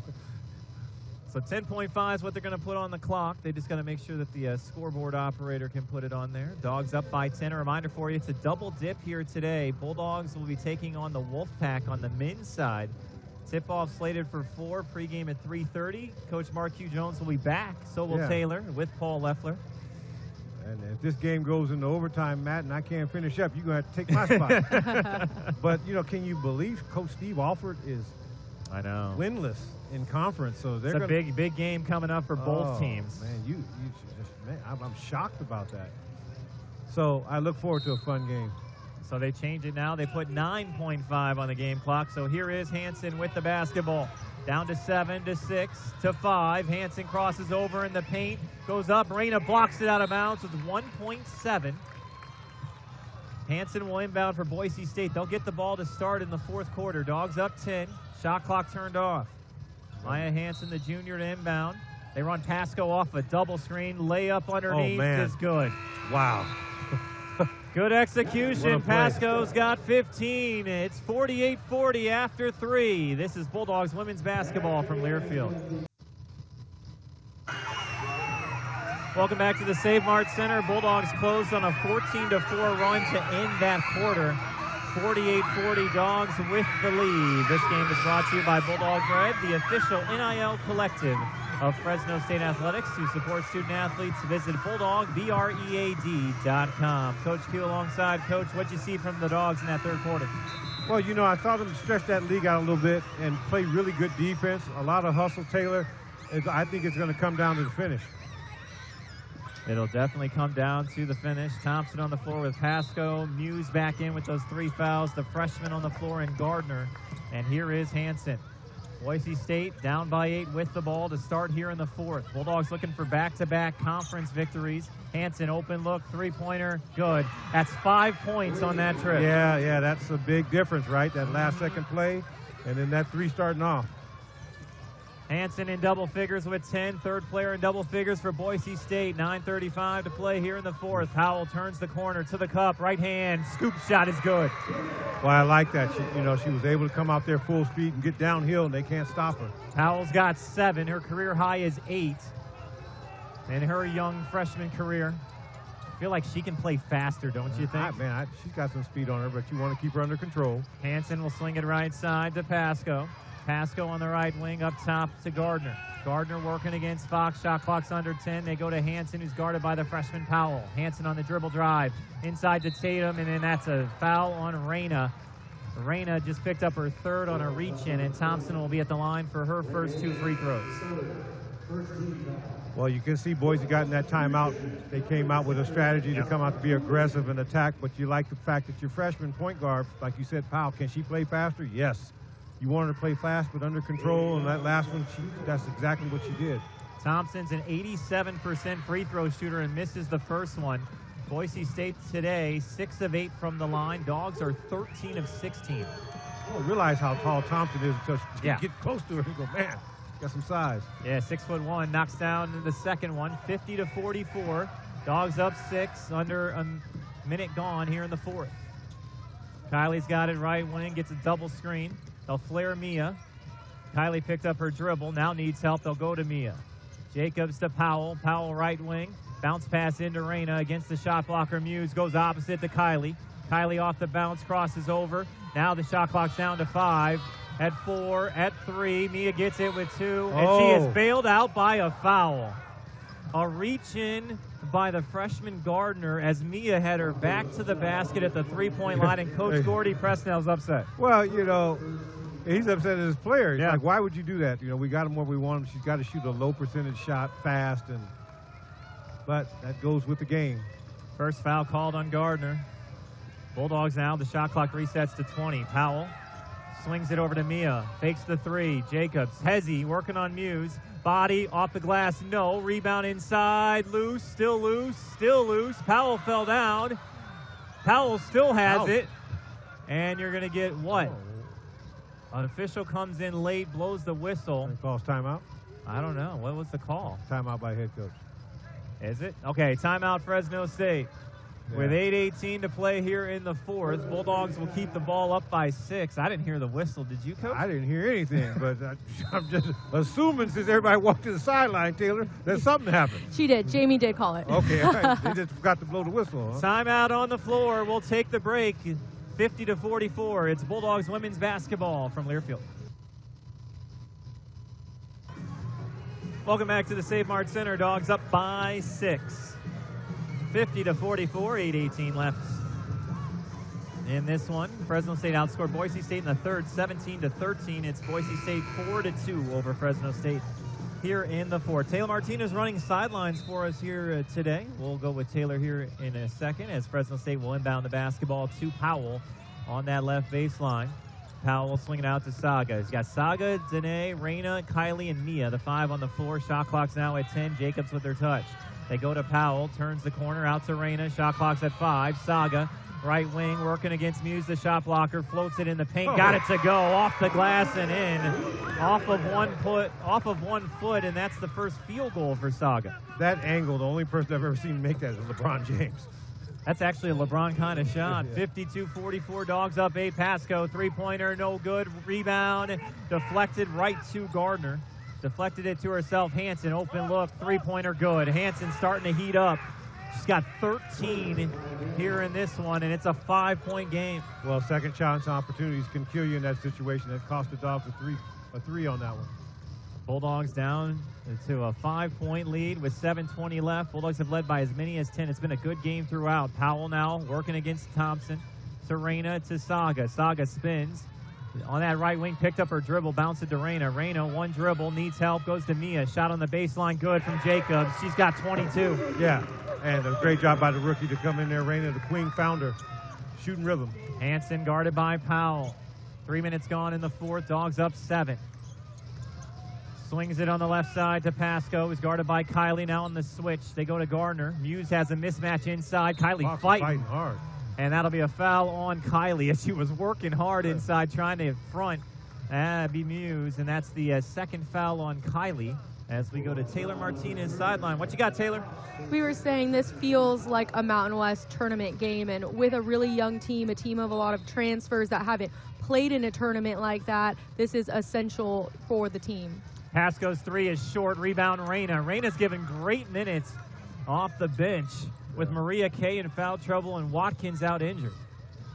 So 10.5 is what they're going to put on the clock. They just got to make sure that the scoreboard operator can put it on there. Dogs up by 10. A reminder for you, it's a double dip here today. Bulldogs will be taking on the Wolfpack on the men's side. Tip-off slated for 4, pregame at 3:30. Coach Mark Q. Jones will be back. So will Taylor with Paul Leffler. And if this game goes into overtime, Matt, and I can't finish up, you're going to have to take my spot. But, you know, can you believe Coach Steve Alford is winless in conference? So they're it's a big game coming up for both teams. Man, I'm shocked about that. So I look forward to a fun game. So they change it now. They put 9.5 on the game clock. So here is Hansen with the basketball. Down to 7, to 6, to 5. Hansen crosses over in the paint. Goes up. Reyna blocks it out of bounds with 1.7. Hansen will inbound for Boise State. They'll get the ball to start in the fourth quarter. Dogs up 10. Shot clock turned off. Maya Hansen, the junior, to inbound. They run Pasco off a double screen. Layup underneath is good. Wow. Good execution. Pasco's got 15. It's 48-40 after 3. This is Bulldogs women's basketball from Learfield. Welcome back to the Save Mart Center. Bulldogs closed on a 14-4 run to end that quarter. 48-40 Dogs with the lead. This game is brought to you by Bulldog Bread, the official NIL collective of Fresno State Athletics. To support student athletes, visit BulldogBread.com. Coach Q alongside Coach. What'd you see from the Dogs in that third quarter? Well, you know, I saw them stretch that league out a little bit and play really good defense. A lot of hustle, Taylor. I think it's going to come down to the finish. It'll definitely come down to the finish. Thompson on the floor with Pasco. Muse back in with those 3 fouls. The freshman on the floor and Gardner. And here is Hansen. Boise State down by 8 with the ball to start here in the fourth. Bulldogs looking for back-to-back conference victories. Hansen, open look, three-pointer, good. That's 5 points on that trip. Yeah, that's a big difference, right? That last second play, and then that 3 starting off. Hansen in double figures with 10. Third player in double figures for Boise State. 9:35 to play here in the fourth. Howell turns the corner to the cup. Right hand. Scoop shot is good. Well, I like that. She was able to come out there full speed and get downhill, and they can't stop her. Howell's got 7. Her career high is 8 in her young freshman career. I feel like she can play faster, don't you think? She's got some speed on her, but you want to keep her under control. Hansen will sling it right side to Pasco. Pasco on the right wing, up top to Gardner. Gardner working against Fox. Shot clock's under 10. They go to Hansen, who's guarded by the freshman Powell. Hansen on the dribble drive. Inside to Tatum, and then that's a foul on Reyna. Reyna just picked up her 3rd on a reach-in, and Thompson will be at the line for her first 2 free throws. Well, you can see Boise got in that timeout. They came out with a strategy to come out to be aggressive and attack, but you like the fact that your freshman point guard, like you said, Powell, can she play faster? Yes. You want her to play fast but under control, and that last one, that's exactly what she did. Thompson's an 87% free throw shooter and misses the first one. Boise State today, 6 of 8 from the line. Dogs are 13 of 16. I don't realize how tall Thompson is until you get close to her and go, man, got some size. Yeah, 6'1", knocks down the second one, 50-44. Dogs up 6, under a minute gone here in the fourth. Kylie's got it right wing, gets a double screen. They'll flare Mia. Kylie picked up her dribble, now needs help. They'll go to Mia. Jacobs to Powell. Powell right wing. Bounce pass into Reyna against the shot blocker. Muse goes opposite to Kylie. Kylie off the bounce, crosses over. Now the shot clock's down to 5. At 4, at 3. Mia gets it with 2, and she is bailed out by a foul. A reach in by the freshman Gardner as Mia had her back to the basket at the three-point line, and Coach Gordy Presnell's upset. Well, you know, he's upset at his player. He's Yeah. like, why would you do that? You know, we got him where we want him. She's got to shoot a low percentage shot fast, but that goes with the game. First foul called on Gardner. Bulldogs now, the shot clock resets to 20. Powell swings it over to Mia, fakes the 3. Jacobs, Hezzy working on Muse. Body off the glass, no. Rebound inside, loose, still loose, still loose. Powell fell down. Powell still has it. And you're going to get what? An official comes in late, blows the whistle. And calls timeout. I don't know. What was the call? Timeout by head coach. Is it? Okay, timeout Fresno State. Yeah. With 8:18 to play here in the 4th, Bulldogs will keep the ball up by 6. I didn't hear the whistle. Did you, Coach? I didn't hear anything, but I'm just assuming since everybody walked to the sideline, Taylor, that something happened. She did. Jamie did call it. Okay, all right. They just forgot to blow the whistle. Huh? Timeout on the floor. We'll take the break. 50-44. It's Bulldogs women's basketball from Learfield. Welcome back to the Save Mart Center. Dogs up by 6. 50-44, 8:18 left in this one. Fresno State outscored Boise State in the 3rd, 17-13. It's Boise State 4-2 over Fresno State here in the 4th. Taylor Martinez running sidelines for us here today. We'll go with Taylor here in a second as Fresno State will inbound the basketball to Powell on that left baseline. Powell will swing it out to Saga. He's got Saga, Danae, Reyna, Kylie, and Mia, the 5 on the floor. Shot clock's now at 10. Jacobs with their touch. They go to Powell, turns the corner out to Reyna. Shot clock's at 5. Saga, right wing, working against Muse, the shot blocker, floats it in the paint, got it to go off the glass and in, off of 1 foot, and that's the first field goal for Saga. That angle, the only person I've ever seen make that is LeBron James. That's actually a LeBron kind of shot. Yeah. 52-44, Dogs up 8. Pasco, three-pointer, no good. Rebound, deflected right to Gardner. Deflected it to herself. Hanson, open look, three-pointer good. Hanson starting to heat up. She's got 13 here in this one, and it's a 5-point game. Well, second chance opportunities can kill you in that situation. That cost the Dogs a three on that one. Bulldogs down to a 5-point lead with 7:20 left. Bulldogs have led by as many as 10. It's been a good game throughout. Powell now working against Thompson. To Reyna, to Saga. Saga spins. On that right wing, picked up her dribble, bounced it to Reyna. Reyna, one dribble, needs help, goes to Mia. Shot on the baseline, good from Jacobs. She's got 22. Yeah, and a great job by the rookie to come in there. Reyna, the queen, found her. Shooting rhythm. Hanson guarded by Powell. 3 minutes gone in the 4th. Dogs up 7. Swings it on the left side to Pasco, who's guarded by Kylie. Now on the switch, they go to Gardner. Muse has a mismatch inside. Kylie fighting hard. And that'll be a foul on Kylie as she was working hard inside trying to front. Be Muse, and that's the second foul on Kylie as we go to Taylor Martinez sideline. What you got, Taylor? We were saying this feels like a Mountain West tournament game, and with a really young team, a team of a lot of transfers that haven't played in a tournament like that, this is essential for the team. Pasco's 3 is short. Rebound, Reyna. Reyna's given great minutes off the bench with Maria Kay in foul trouble and Watkins out injured.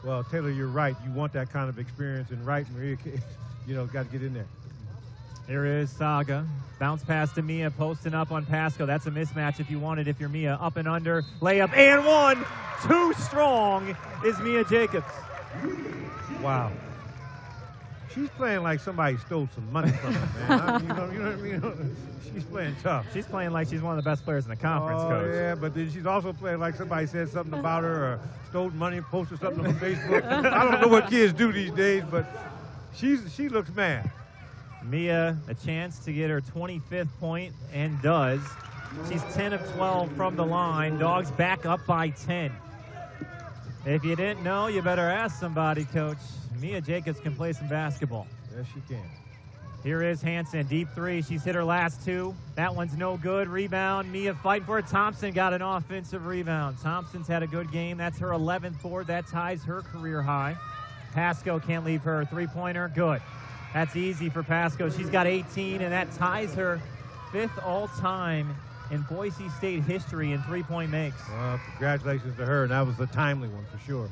Well, Taylor, you're right. You want that kind of experience, and right, Maria Kay, got to get in there. Here is Saga. Bounce pass to Mia, posting up on Pasco. That's a mismatch if you want it, if you're Mia. Up and under, layup, and 1. Too strong is Mia Jacobs. Wow. She's playing like somebody stole some money from her, man. You know what I mean? She's playing tough. She's playing like she's one of the best players in the conference, Coach. Yeah, but then she's also playing like somebody said something about her or stole money, posted something on Facebook. I don't know what kids do these days, but she looks mad. Mia, a chance to get her 25th point, and does. She's 10 of 12 from the line. Dogs back up by 10. If you didn't know, you better ask somebody, Coach. Mia Jacobs can play some basketball. Yes, she can. Here is Hanson, deep 3. She's hit her last 2. That one's no good. Rebound, Mia fighting for it. Thompson got an offensive rebound. Thompson's had a good game. That's her 11th board. That ties her career high. Pasco can't leave her. Three-pointer, good. That's easy for Pasco. She's got 18, and that ties her 5th all-time in Boise State history in three-point makes. Well, congratulations to her, and that was a timely one for sure.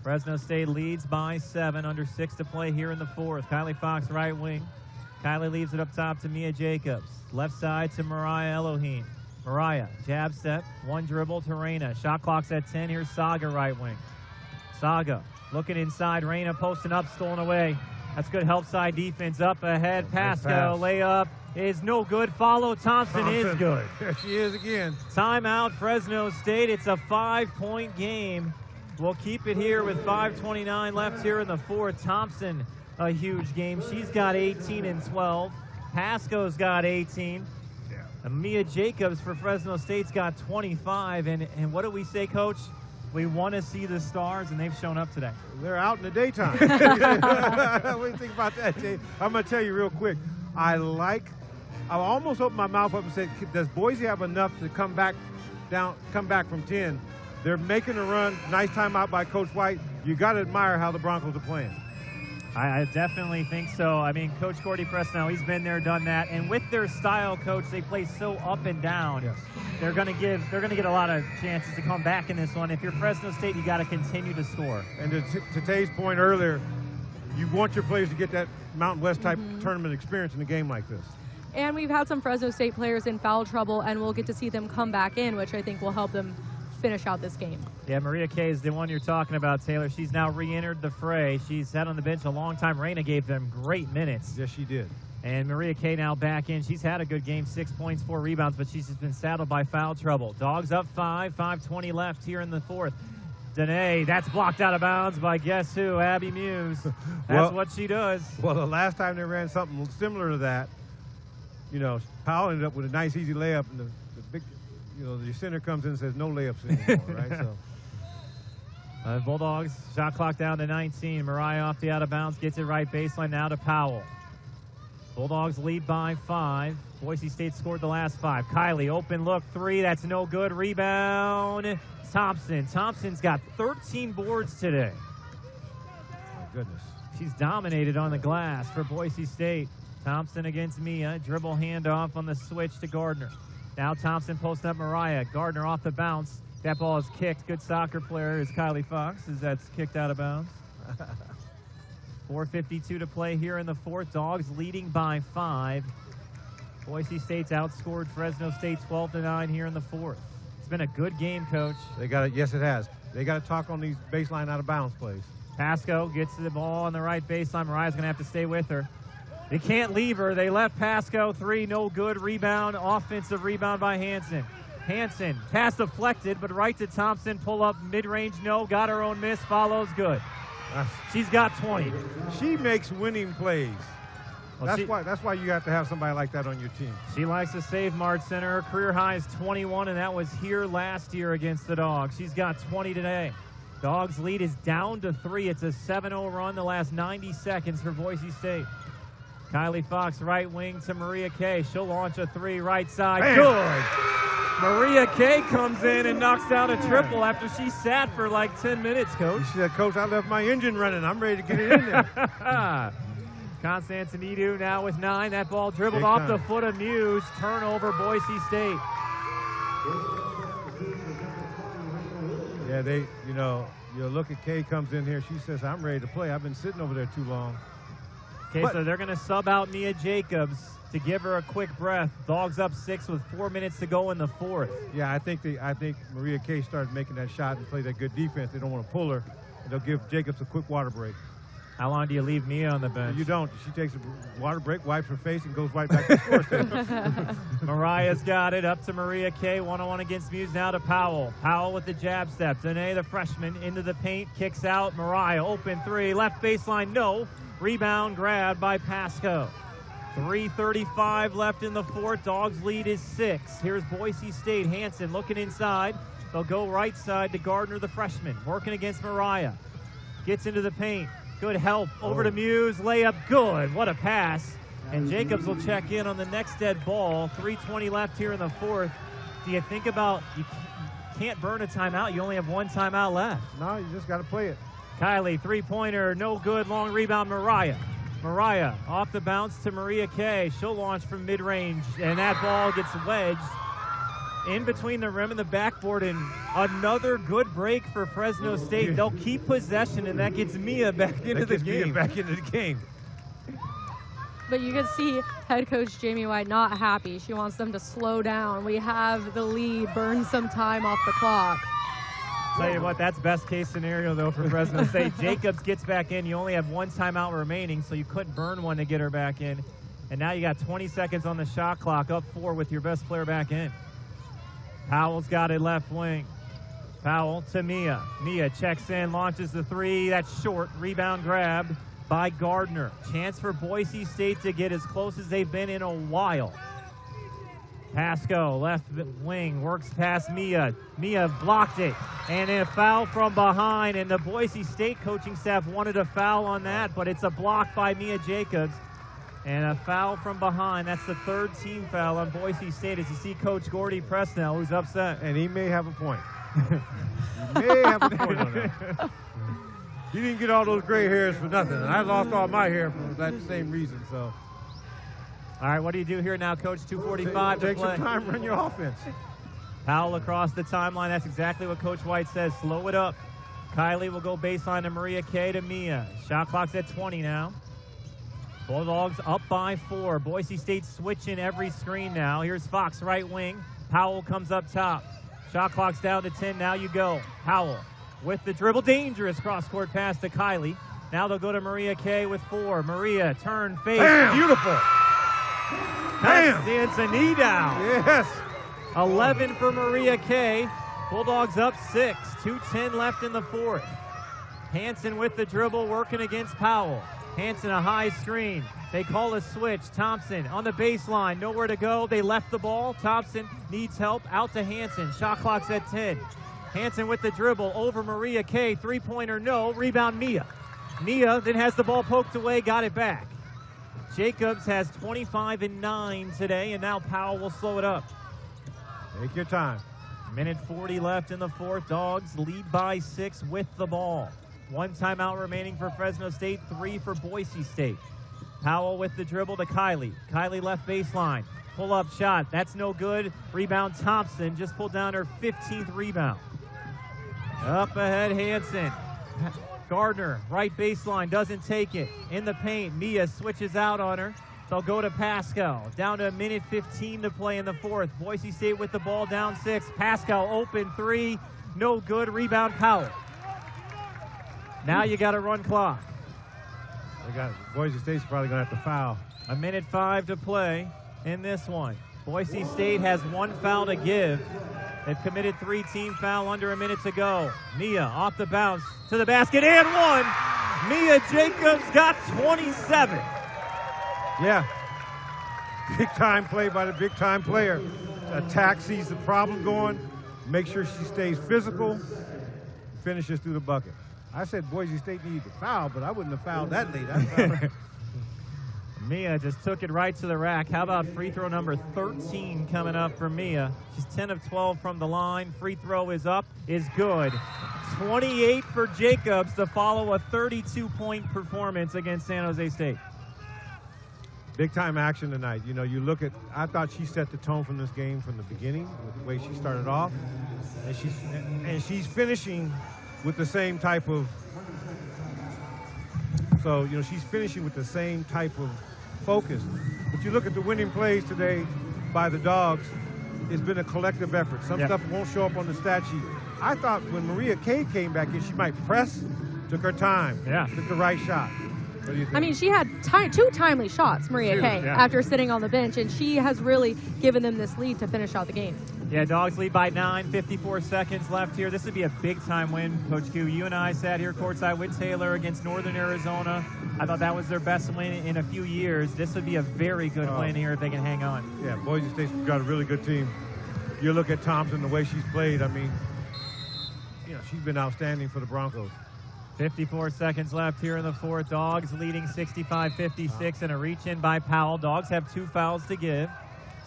Fresno State leads by 7, under 6 to play here in the 4th. Kylie Fox, right wing. Kylie leaves it up top to Mia Jacobs. Left side to Mariah Elohim. Mariah, jab step, one dribble to Reyna. Shot clock's at 10. Here's Saga, right wing. Saga looking inside. Reyna posting up, stolen away. That's good help side defense. Up ahead, Pasco, layup is no good. Follow Thompson is good. There she is again. Timeout, Fresno State. It's a 5-point game. We'll keep it here with 5:29 left here in the 4th. Thompson, a huge game. She's got 18 and 12. Pasco's got 18. Yeah. And Mia Jacobs for Fresno State's got 25. And what do we say, Coach? We want to see the stars, and they've shown up today. They're out in the daytime. What do you think about that, Jay? I'm going to tell you real quick. I almost opened my mouth up and said, does Boise have enough to come back from 10? They're making a run. Nice timeout by Coach White. You got to admire how the Broncos are playing. I definitely think so. I mean, Coach Cordy Fresno, he's been there, done that, and with their style, Coach, they play so up and down. Yes. They're going to get a lot of chances to come back in this one. If you're Fresno State, you got to continue to score. And to Tay's point earlier, you want your players to get that Mountain West type tournament experience in a game like this. And we've had some Fresno State players in foul trouble, and we'll get to see them come back in, which I think will help them finish out this game. Yeah, Maria Kay is the one you're talking about, Taylor. She's now re-entered the fray. She's sat on the bench a long time. Reyna gave them great minutes. Yes, she did. And Maria Kay now back in. She's had a good game, 6 points, 4 rebounds, but she's just been saddled by foul trouble. Dogs up 5:20 left here in the 4th. Danae, that's blocked out of bounds by guess who? Abby Muse. That's what she does. Well, the last time they ran something similar to that, Powell ended up with a nice, easy layup, and the big, the center comes in and says no layups anymore, right? So. Bulldogs, shot clock down to 19. Mariah off the out of bounds, gets it right baseline now to Powell. Bulldogs lead by 5. Boise State scored the last 5. Kylie, open look, 3. That's no good. Rebound, Thompson. Thompson's got 13 boards today. My goodness. She's dominated on the glass for Boise State. Thompson against Mia. Dribble handoff on the switch to Gardner. Now Thompson posting up Mariah. Gardner off the bounce. That ball is kicked. Good soccer player is Kylie Fox as that's kicked out of bounds. 4:52 to play here in the 4th. Dogs leading by 5. Boise State's outscored Fresno State 12-9 here in the 4th. It's been a good game, Coach. Yes, it has. They got to talk on these baseline out of bounds plays. Pasco gets the ball on the right baseline. Mariah's going to have to stay with her. They can't leave her. They left Pasco. 3, no good. Rebound, offensive rebound by Hansen. Hansen, pass deflected, but right to Thompson. Pull up, mid-range, no. Got her own miss, follows, good. She's got 20. She makes winning plays. Well, that's why you have to have somebody like that on your team. She likes to save Mart Center. Her career high is 21, and that was here last year against the Dogs. She's got 20 today. Dogs lead is down to 3. It's a 7-0 run the last 90 seconds for Boise State. Kylie Fox, right wing to Maria Kay. She'll launch a 3 right side. Bam. Good. Maria Kay comes in and knocks down a triple after she sat for like 10 minutes, Coach. She said, Coach, I left my engine running. I'm ready to get it in there. Constantinidu now with 9. That ball dribbled off the foot of Muse. Turnover, Boise State. Yeah, you look at Kay comes in here. She says, I'm ready to play. I've been sitting over there too long. Okay, so they're going to sub out Mia Jacobs to give her a quick breath. Dogs up 6 with 4 minutes to go in the 4th. Yeah, I think Maria Kay started making that shot and played that good defense. They don't want to pull her. And they'll give Jacobs a quick water break. How long do you leave Mia on the bench? You don't. She takes a water break, wipes her face, and goes right back to the score station. Mariah's got it up to Maria Kay. 1-on-1 against Muse now to Powell. Powell with the jab step. Danae, the freshman, into the paint, kicks out. Mariah, open 3, left baseline, no. Rebound grab by Pasco. 3:35 left in the 4th. Dogs lead is 6. Here's Boise State. Hansen looking inside. They'll go right side to Gardner, the freshman, working against Mariah. Gets into the paint. Good help. Over to Muse. Layup good. What a pass. And Jacobs will check in on the next dead ball. 3:20 left here in the 4th. Do you think about you can't burn a timeout? You only have 1 timeout left. No, you just got to play it. Kylie, 3-pointer, no good. Long rebound, Mariah. Mariah off the bounce to Maria Kay. She'll launch from mid-range, and that ball gets wedged in between the rim and the backboard, and another good break for Fresno State. They'll keep possession, and that gets Mia back into the game. Mia back into the game. But you can see head coach Jamie White not happy. She wants them to slow down. We have the lead, burn some time off the clock. Tell you what, that's best case scenario though for Fresno State. Jacobs gets back in. You only have one timeout remaining, so you couldn't burn one to get her back in. And now you got 20 seconds on the shot clock, up 4 with your best player back in. Powell's got it left wing. Powell to Mia. Mia checks in, launches the 3. That's short. Rebound grabbed by Gardner. Chance for Boise State to get as close as they've been in a while. Pasco, left wing, works past Mia. Mia blocked it, and a foul from behind, and the Boise State coaching staff wanted a foul on that, but it's a block by Mia Jacobs, and a foul from behind. That's the 3rd team foul on Boise State, as you see Coach Gordy Presnell, who's upset. And he may have a point. He may have a point on that. He didn't get all those gray hairs for nothing, and I lost all my hair for that same reason, so. All right, what do you do here now, Coach? 2:45 to play. Take some time, run your offense. Powell across the timeline. That's exactly what Coach White says. Slow it up. Kylie will go baseline to Maria Kay to Mia. Shot clock's at 20 now. Bulldogs up by 4. Boise State switching every screen now. Here's Fox, right wing. Powell comes up top. Shot clock's down to 10. Now you go. Powell with the dribble. Dangerous cross-court pass to Kylie. Now they'll go to Maria Kay with 4. Maria, turn, fade. Bam! Beautiful. Bam! That's a knee down. Yes. 11 for Maria Kay. Bulldogs up 6. 2:10 left in the 4th. Hanson with the dribble, working against Powell. Hanson a high screen. They call a switch. Thompson on the baseline, nowhere to go. They left the ball. Thompson needs help. Out to Hanson. Shot clock's at 10. Hanson with the dribble over Maria Kay. 3-pointer, no. Rebound Mia. Mia then has the ball poked away, got it back. Jacobs has 25 and 9 today, and now Powell will slow it up. Take your time. Minute 40 left in the 4th. Dogs lead by 6 with the ball. 1 timeout remaining for Fresno State, 3 for Boise State. Powell with the dribble to Kylie. Kylie left baseline. Pull-up shot. That's no good. Rebound Thompson. Just pulled down her 15th rebound. Up ahead, Hanson. Gardner, right baseline, doesn't take it. In the paint, Mia switches out on her. They'll go to Pascal. Down to a minute 15 to play in the 4th. Boise State with the ball down 6. Pascal open 3. No good. Rebound Powell. Now you got a run clock. Boise State's probably going to have to foul. A minute 5 to play in this one. Boise State has 1 foul to give. They've committed 3 team foul under a minute to go. Mia off the bounce to the basket and 1. Mia Jacobs got 27. Yeah. Big time play by the big time player. Attack, sees the problem going, make sure she stays physical, finishes through the bucket. I said Boise State needed to foul, but I wouldn't have fouled that late. Mia just took it right to the rack. How about free throw number 13 coming up for Mia? She's 10 of 12 from the line. Free throw is up, is good. 28 for Jacobs to follow a 32-point performance against San Jose State. Big time action tonight. You know, you look at, I thought she set the tone from this game from the beginning with the way she started off. And she's finishing with the same type of, so, you know, she's finishing with the same type of focus. But you look at the winning plays today by the Dogs, it's been a collective effort. Some stuff won't show up on the stat sheet. I thought when Maria Kay came back in, she might press, took her time, took the right shot. What do you think? I mean, she had 2 timely shots, Maria Kay, after sitting on the bench, and she has really given them this lead to finish out the game. Yeah, Dogs lead by 9, 54 seconds left here. This would be a big-time win, Coach Q. You and I sat here courtside with Taylor against Northern Arizona. I thought that was their best win in a few years. This would be a very good win here if they can hang on. Yeah, Boise State's got a really good team. You look at Thompson, the way she's played, I mean, you know, she's been outstanding for the Broncos. 54 seconds left here in the 4th. Dogs leading 65-56 and a reach-in by Powell. Dogs have 2 fouls to give.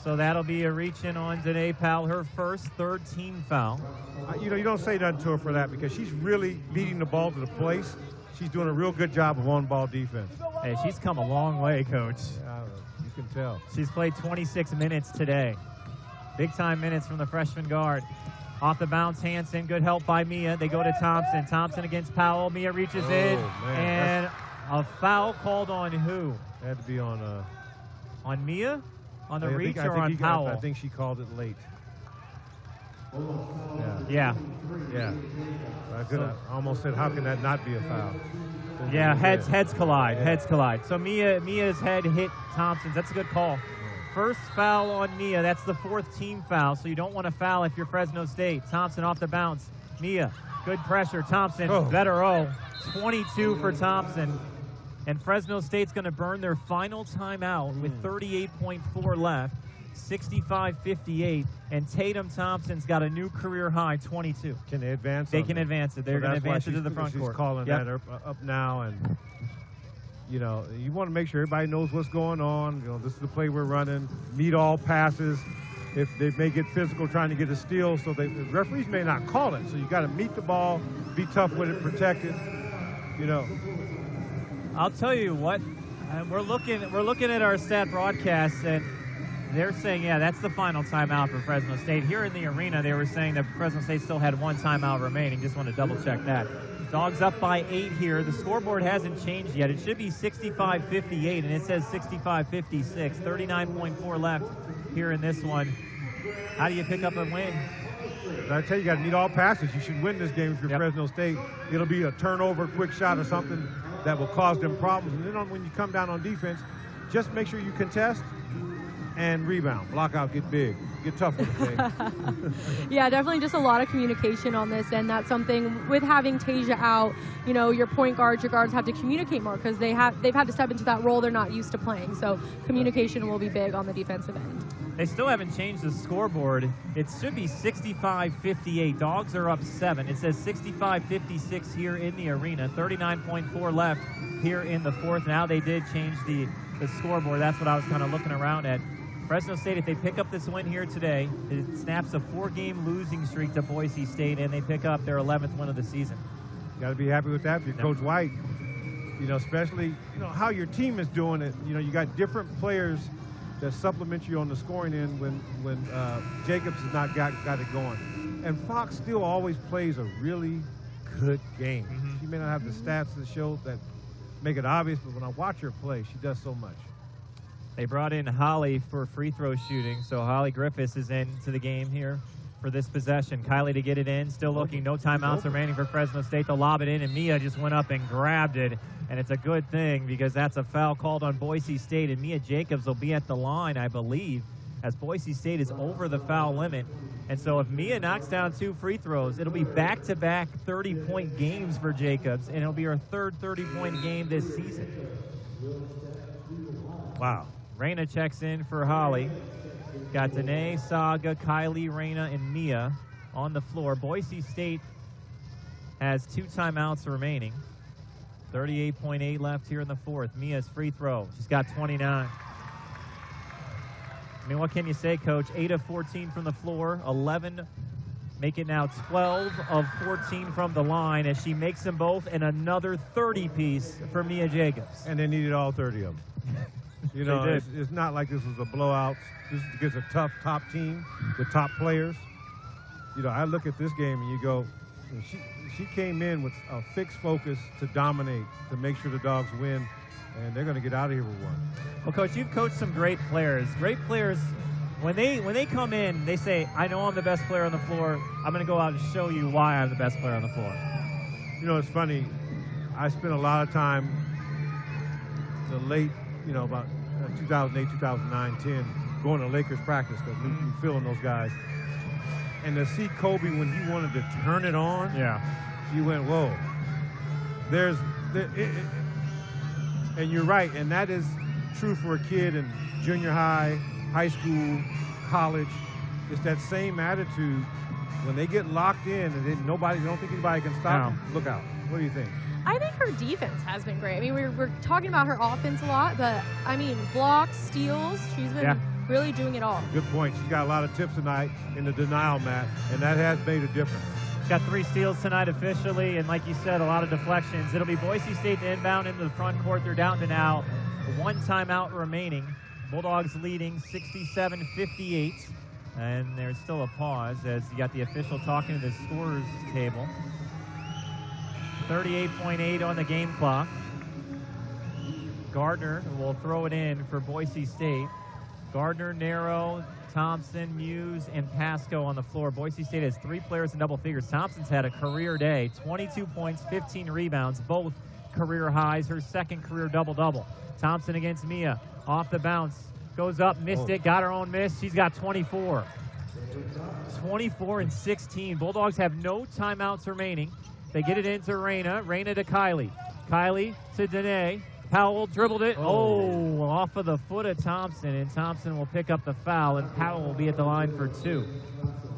So that'll be a reach-in on Danae Powell, her first 3rd team foul. You know, you don't say nothing to her for that because she's really beating the ball to the place. she's doing a real good job of on-ball defense. Hey, she's come a long way, Coach. You can tell. She's played 26 minutes today. Big-time minutes from the freshman guard. Off the bounce, Hansen. Good help by Mia. They go to Thompson. Thompson against Powell. Mia reaches in. Man, and a foul called on who? Had to be on Mia? On the reach or on Powell? I think she called it late. Yeah. I almost said, how can that not be a foul? Yeah, heads collide. Heads collide. So Mia's head hit Thompson's. That's a good call. First foul on Mia. That's the 4th team foul, so you don't want to foul if you're Fresno State. Thompson off the bounce. Mia, good pressure. Thompson, better 22 for Thompson. And Fresno State's going to burn their final timeout with 38.4 left, 65-58. And Tatum Thompson's got a new career high, 22. Can they advance? They can advance it. They're going to advance it to the front court. She's calling that up now, and you know, you want to make sure everybody knows what's going on. You know, this is the play we're running. Meet all passes. If they may get physical trying to get a steal, so the referees may not call it. So you got to meet the ball, be tough with it, protect it. You know. I'll tell you what. We're looking at our stat broadcasts, and they're saying, yeah, that's the final timeout for Fresno State. Here in the arena, they were saying that Fresno State still had 1 timeout remaining. Just want to double check that. Dogs up by 8 here. The scoreboard hasn't changed yet. It should be 65-58, and it says 65-56. 39.4 left here in this one. How do you pick up a win? I tell you, got to meet all passes. You should win this game if you're Fresno State. It'll be a turnover, quick shot or something that will cause them problems. And then when you come down on defense, just make sure you contest and rebound. Block out, get big. Get tough with it, Yeah, definitely just a lot of communication on this, and that's something with having Tasia out, you know, your point guards, your guards have to communicate more because they've had to step into that role they're not used to playing. So communication will be big on the defensive end. They still haven't changed the scoreboard. It should be 65-58. Dogs are up 7. It says 65-56 here in the arena. 39.4 left here in the 4th. Now they did change the scoreboard. That's what I was kind of looking around at. Fresno State, if they pick up this win here today, it snaps a 4-game losing streak to Boise State, and they pick up their 11th win of the season. You got to be happy with that for Coach White. You know, especially, you know, how your team is doing it. You know, you got different players that supplement you on the scoring end when Jacobs has not got it going. And Fox still always plays a really good game. She may not have the stats to show that make it obvious, but when I watch her play, she does so much. They brought in Holly for free throw shooting, so Holly Griffiths is into the game here for this possession. Kylie to get it in, still looking, no timeouts remaining for Fresno State. They'll lob it in, and Mia just went up and grabbed it, and it's a good thing because that's a foul called on Boise State, and Mia Jacobs will be at the line, I believe, as Boise State is over the foul limit. And so if Mia knocks down 2 free throws, it'll be back-to-back 30-point games for Jacobs, and it'll be her 3rd 30-point game this season. Wow. Raina checks in for Holly. Got Danae, Saga, Kylie, Raina, and Mia on the floor. Boise State has 2 timeouts remaining. 38.8 left here in the 4th. Mia's free throw. She's got 29. I mean, what can you say, Coach? 8 of 14 from the floor, 11. Make it now 12 of 14 from the line as she makes them both, and another 30-piece for Mia Jacobs. And they needed all 30 of them. You know, it's not like this was a blowout. This is against a tough top team with top players. You know, I look at this game and you go, she came in with a fixed focus to dominate, to make sure the Dogs win, and they're going to get out of here with 1. Well, Coach, you've coached some great players. Great players, when they come in, they say, I know I'm the best player on the floor. I'm going to go out and show you why I'm the best player on the floor. You know, it's funny. I spent a lot of time the late, you know, about 2008, 2009, 10, going to Lakers practice because we feeling those guys. And to see Kobe when he wanted to turn it on, you went, whoa. And you're right, and that is true for a kid in junior high, high school, college. It's that same attitude. When they get locked in and then don't think anybody can stop them, look out. What do you think? I think her defense has been great. I mean, we're talking about her offense a lot, but, I mean, blocks, steals, she's been really doing it all. Good point. She's got a lot of tips tonight in the denial mat, and that has made a difference. Got 3 steals tonight officially, and like you said, a lot of deflections. It'll be Boise State to inbound into the front court. They're down to now 1 timeout remaining. Bulldogs leading 67-58, and there's still a pause as you got the official talking to the scorers table. 38.8 on the game clock. Gardner will throw it in for Boise State. Gardner, Narrow, Thompson, Muse, and Pasco on the floor. Boise State has 3 players in double figures. Thompson's had a career day, 22 points, 15 rebounds, both career highs, her 2nd career double-double. Thompson against Mia, off the bounce, goes up, missed it, got her own miss. She's got 24. 24 and 16. Bulldogs have no timeouts remaining. They get it into Reyna. Reyna to Kylie. Kylie to Danae. Powell dribbled it. Oh, off of the foot of Thompson, and Thompson will pick up the foul, and Powell will be at the line for 2.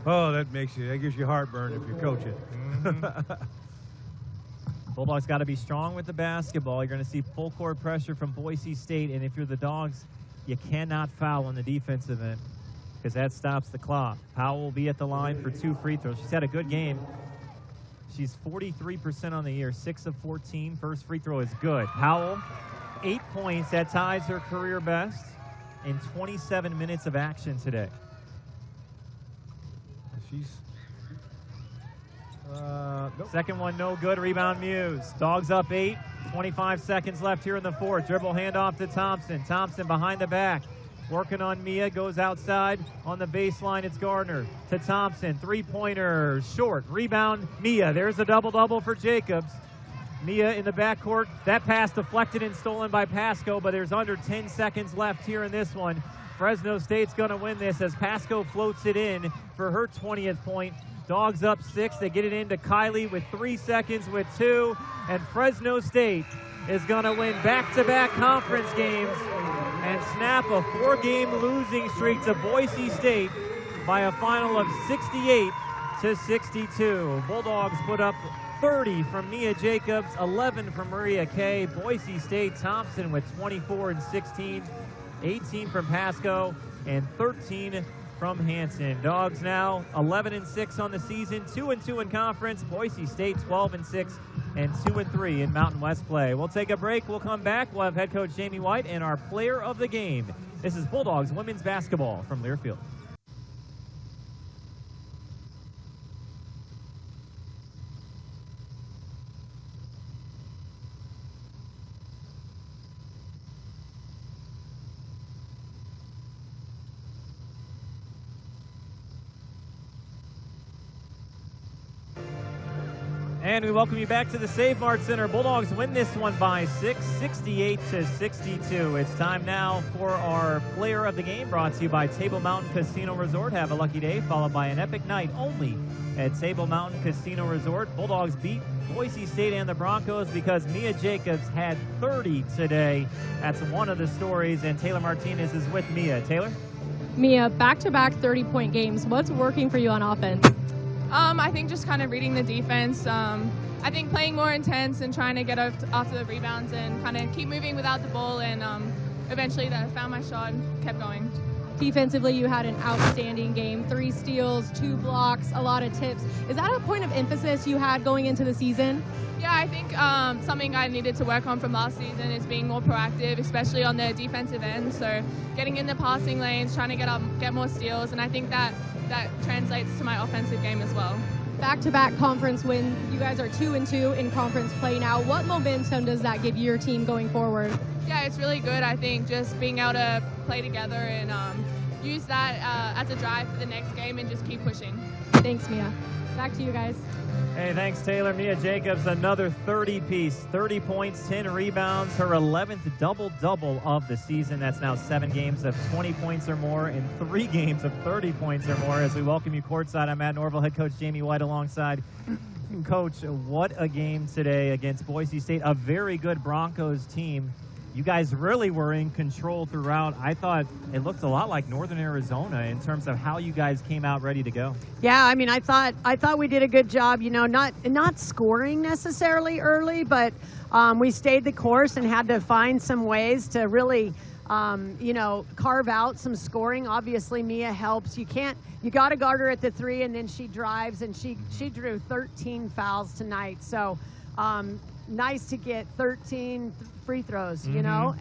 Oh, that gives you heartburn if you're coaching. Bulldogs got to be strong with the basketball. You're going to see full court pressure from Boise State, and if you're the Dogs, you cannot foul on the defensive end because that stops the clock. Powell will be at the line for 2 free throws. She's had a good game. She's 43% on the year, 6 of 14. First free throw is good. Powell, 8 points. That ties her career best in 27 minutes of action today. She's nope. Second one, no good. Rebound, Muse. Dogs up 8. 25 seconds left here in the 4th. Dribble handoff to Thompson. Thompson behind the back. Working on Mia, goes outside on the baseline. It's Gardner to Thompson. 3-pointer, short. Rebound, Mia. There's a double-double for Jacobs. Mia in the backcourt. That pass deflected and stolen by Pasco, but there's under 10 seconds left here in this one. Fresno State's going to win this as Pasco floats it in for her 20th point. Dogs up 6. They get it into Kylie with 3 seconds with 2. And Fresno State is going to win back-to-back conference games and snap a 4-game losing streak to Boise State by a final of 68-62. Bulldogs put up 30 from Nia Jacobs, 11 from Maria Kay. Boise State, Thompson with 24 and 16, 18 from Pasco, and 13 from Hanson. Dogs now 11 and 6 on the season, 2 and 2 in conference. Boise State 12 and 6 and 2 and 3 in Mountain West play. We'll take a break. We'll come back. We'll have head coach Jamie White and our player of the game. This is Bulldogs women's basketball from Learfield. And we welcome you back to the Save Mart Center. Bulldogs win this one by 6, 68-62. It's time now for our player of the game, brought to you by Table Mountain Casino Resort. Have a lucky day, followed by an epic night only at Table Mountain Casino Resort. Bulldogs beat Boise State and the Broncos because Mia Jacobs had 30 today. That's one of the stories, and Taylor Martinez is with Mia. Taylor? Mia, back-to-back 30-point games. What's working for you on offense? I think just kind of reading the defense. I think playing more intense and trying to get off the rebounds and kind of keep moving without the ball. And eventually I found my shot and kept going. Defensively, you had an outstanding game. 3 steals, 2 blocks, a lot of tips. Is that a point of emphasis you had going into the season? Yeah, I think something I needed to work on from last season is being more proactive, especially on the defensive end. So getting in the passing lanes, trying to get more steals, and I think that translates to my offensive game as well. Back-to-back conference win. You guys are 2 and 2 in conference play now. What momentum does that give your team going forward? Yeah, it's really good. I think just being able to play together and use that as a drive for the next game and just keep pushing. Thanks, Mia. Back to you guys. Hey, thanks, Taylor. Mia Jacobs, another 30-piece, 30 points, 10 rebounds, her 11th double-double of the season. That's now 7 games of 20 points or more and 3 games of 30 points or more. As we welcome you courtside, I'm Matt Norville, head coach Jamie White alongside. Coach, what a game today against Boise State, a very good Broncos team. You guys really were in control throughout. I thought it looked a lot like Northern Arizona in terms of how you guys came out ready to go. Yeah, I mean, I thought we did a good job, you know, not scoring necessarily early, but we stayed the course and had to find some ways to really you know, carve out some scoring. Obviously, Mia helps. You got to guard her at the 3, and then she drives, and she drew 13 fouls tonight. So nice to get 13 free throws, you know.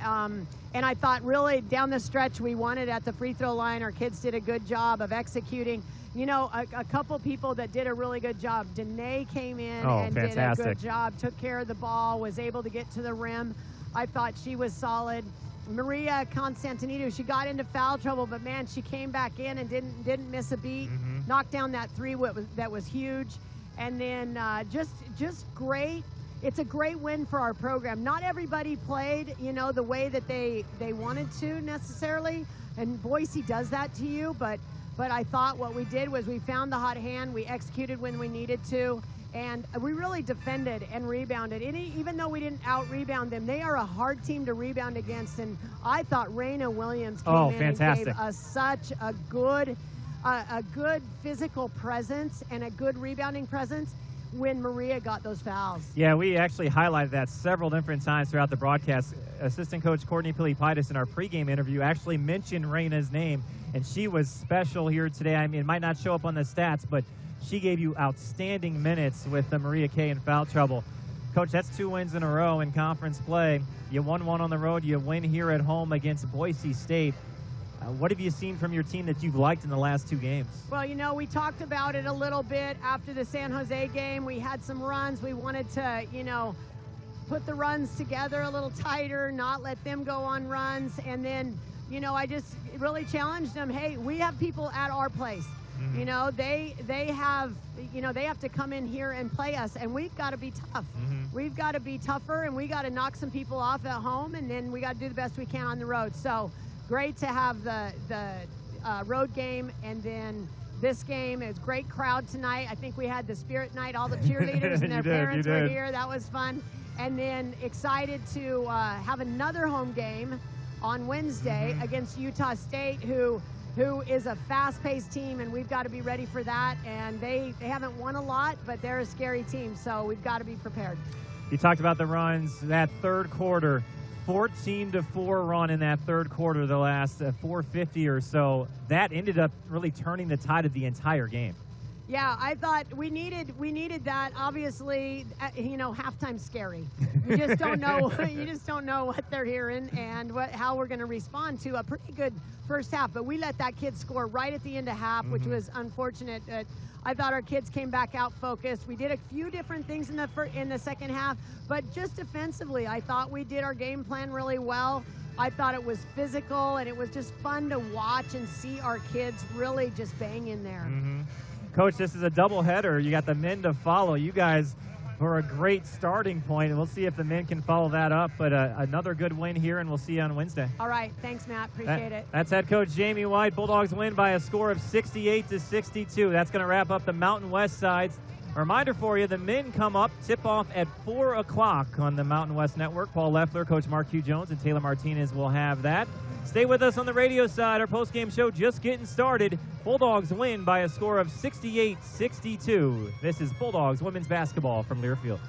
And I thought really down the stretch we won it at the free throw line. Our kids did a good job of executing. You know, a couple people that did a really good job. Danae came in and fantastic. did a good job, took care of the ball, was able to get to the rim. I thought she was solid. Maria Constantinidu, she got into foul trouble, but man, she came back in and didn't miss a beat. Knocked down that 3 that was huge, and then just great. It's a great win for our program. Not everybody played, you know, the way that they wanted to necessarily, and Boise does that to you. But I thought what we did was we found the hot hand, we executed when we needed to. And we really defended and rebounded. Even though we didn't out-rebound them, they are a hard team to rebound against. And I thought Raina Williams came in and gave us such a good physical presence and a good rebounding presence when Maria got those fouls. Yeah, we actually highlighted that several different times throughout the broadcast. Assistant coach Courtney Pilipitis in our pregame interview actually mentioned Raina's name, and she was special here today. I mean, it might not show up on the stats, but she gave you outstanding minutes with the Maria Kay in foul trouble. Coach, that's 2 wins in a row in conference play. You won 1 on the road. You win here at home against Boise State. What have you seen from your team that you've liked in the last 2 games? Well, you know, we talked about it a little bit after the San Jose game. We had some runs. We wanted to, you know, put the runs together a little tighter, not let them go on runs. And then, you know, I just really challenged them. Hey, we have people at our place. You know, they have, you know, they have to come in here and play us, and we've got to be tough. We've got to be tougher, and we got to knock some people off at home, and then we got to do the best we can on the road. So great to have the road game, and then this game. It was a great crowd tonight. I think we had the spirit night. All the cheerleaders and their parents were here. That was fun. And then excited to have another home game on Wednesday against Utah State, who is a fast-paced team, and we've got to be ready for that. And they haven't won a lot, but they're a scary team, so we've got to be prepared. You talked about the runs. That third quarter, 14-4 run in that third quarter, the last 4:50 or so. That ended up really turning the tide of the entire game. Yeah, I thought we needed that. Obviously, you know, halftime's scary. You just don't know. You just don't know what they're hearing and how we're going to respond to a pretty good first half. But we let that kid score right at the end of half, which was unfortunate. I thought our kids came back out focused. We did a few different things in the second half, but just defensively, I thought we did our game plan really well. I thought it was physical, and it was just fun to watch and see our kids really just bang in there. Coach, this is a doubleheader. You got the men to follow. You guys were a great starting point, and we'll see if the men can follow that up. But another good win here, and we'll see you on Wednesday. All right. Thanks, Matt. Appreciate it. That's head coach Jamie White. Bulldogs win by a score of 68-62. That's going to wrap up the Mountain West sides. A reminder for you, the men come up, tip-off at 4 o'clock on the Mountain West Network. Paul Leffler, Coach Mark Hugh Jones, and Taylor Martinez will have that. Stay with us on the radio side. Our post-game show just getting started. Bulldogs win by a score of 68-62. This is Bulldogs women's basketball from Learfield.